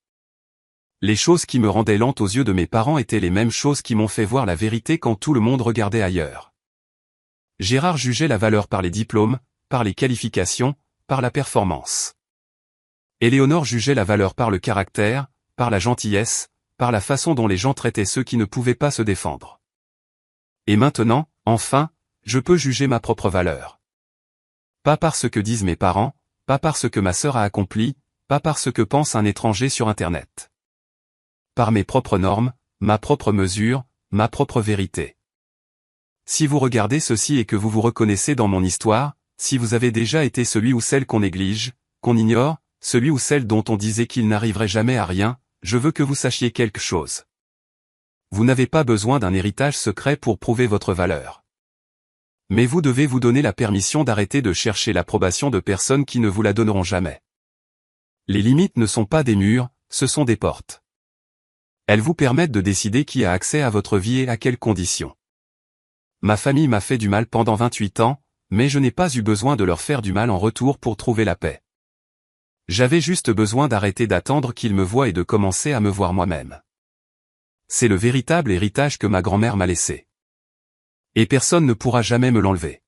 Les choses qui me rendaient lente aux yeux de mes parents étaient les mêmes choses qui m'ont fait voir la vérité quand tout le monde regardait ailleurs. Gérard jugeait la valeur par les diplômes, par les qualifications, par la performance. Éléonore jugeait la valeur par le caractère, par la gentillesse, par la façon dont les gens traitaient ceux qui ne pouvaient pas se défendre. Et maintenant, enfin, je peux juger ma propre valeur. Pas par ce que disent mes parents, pas par ce que ma sœur a accompli, pas par ce que pense un étranger sur Internet. Par mes propres normes, ma propre mesure, ma propre vérité. Si vous regardez ceci et que vous vous reconnaissez dans mon histoire, si vous avez déjà été celui ou celle qu'on néglige, qu'on ignore, celui ou celle dont on disait qu'il n'arriverait jamais à rien, je veux que vous sachiez quelque chose. Vous n'avez pas besoin d'un héritage secret pour prouver votre valeur. Mais vous devez vous donner la permission d'arrêter de chercher l'approbation de personnes qui ne vous la donneront jamais. Les limites ne sont pas des murs, ce sont des portes. Elles vous permettent de décider qui a accès à votre vie et à quelles conditions. Ma famille m'a fait du mal pendant 28 ans, mais je n'ai pas eu besoin de leur faire du mal en retour pour trouver la paix. J'avais juste besoin d'arrêter d'attendre qu'ils me voient et de commencer à me voir moi-même. C'est le véritable héritage que ma grand-mère m'a laissé. Et personne ne pourra jamais me l'enlever.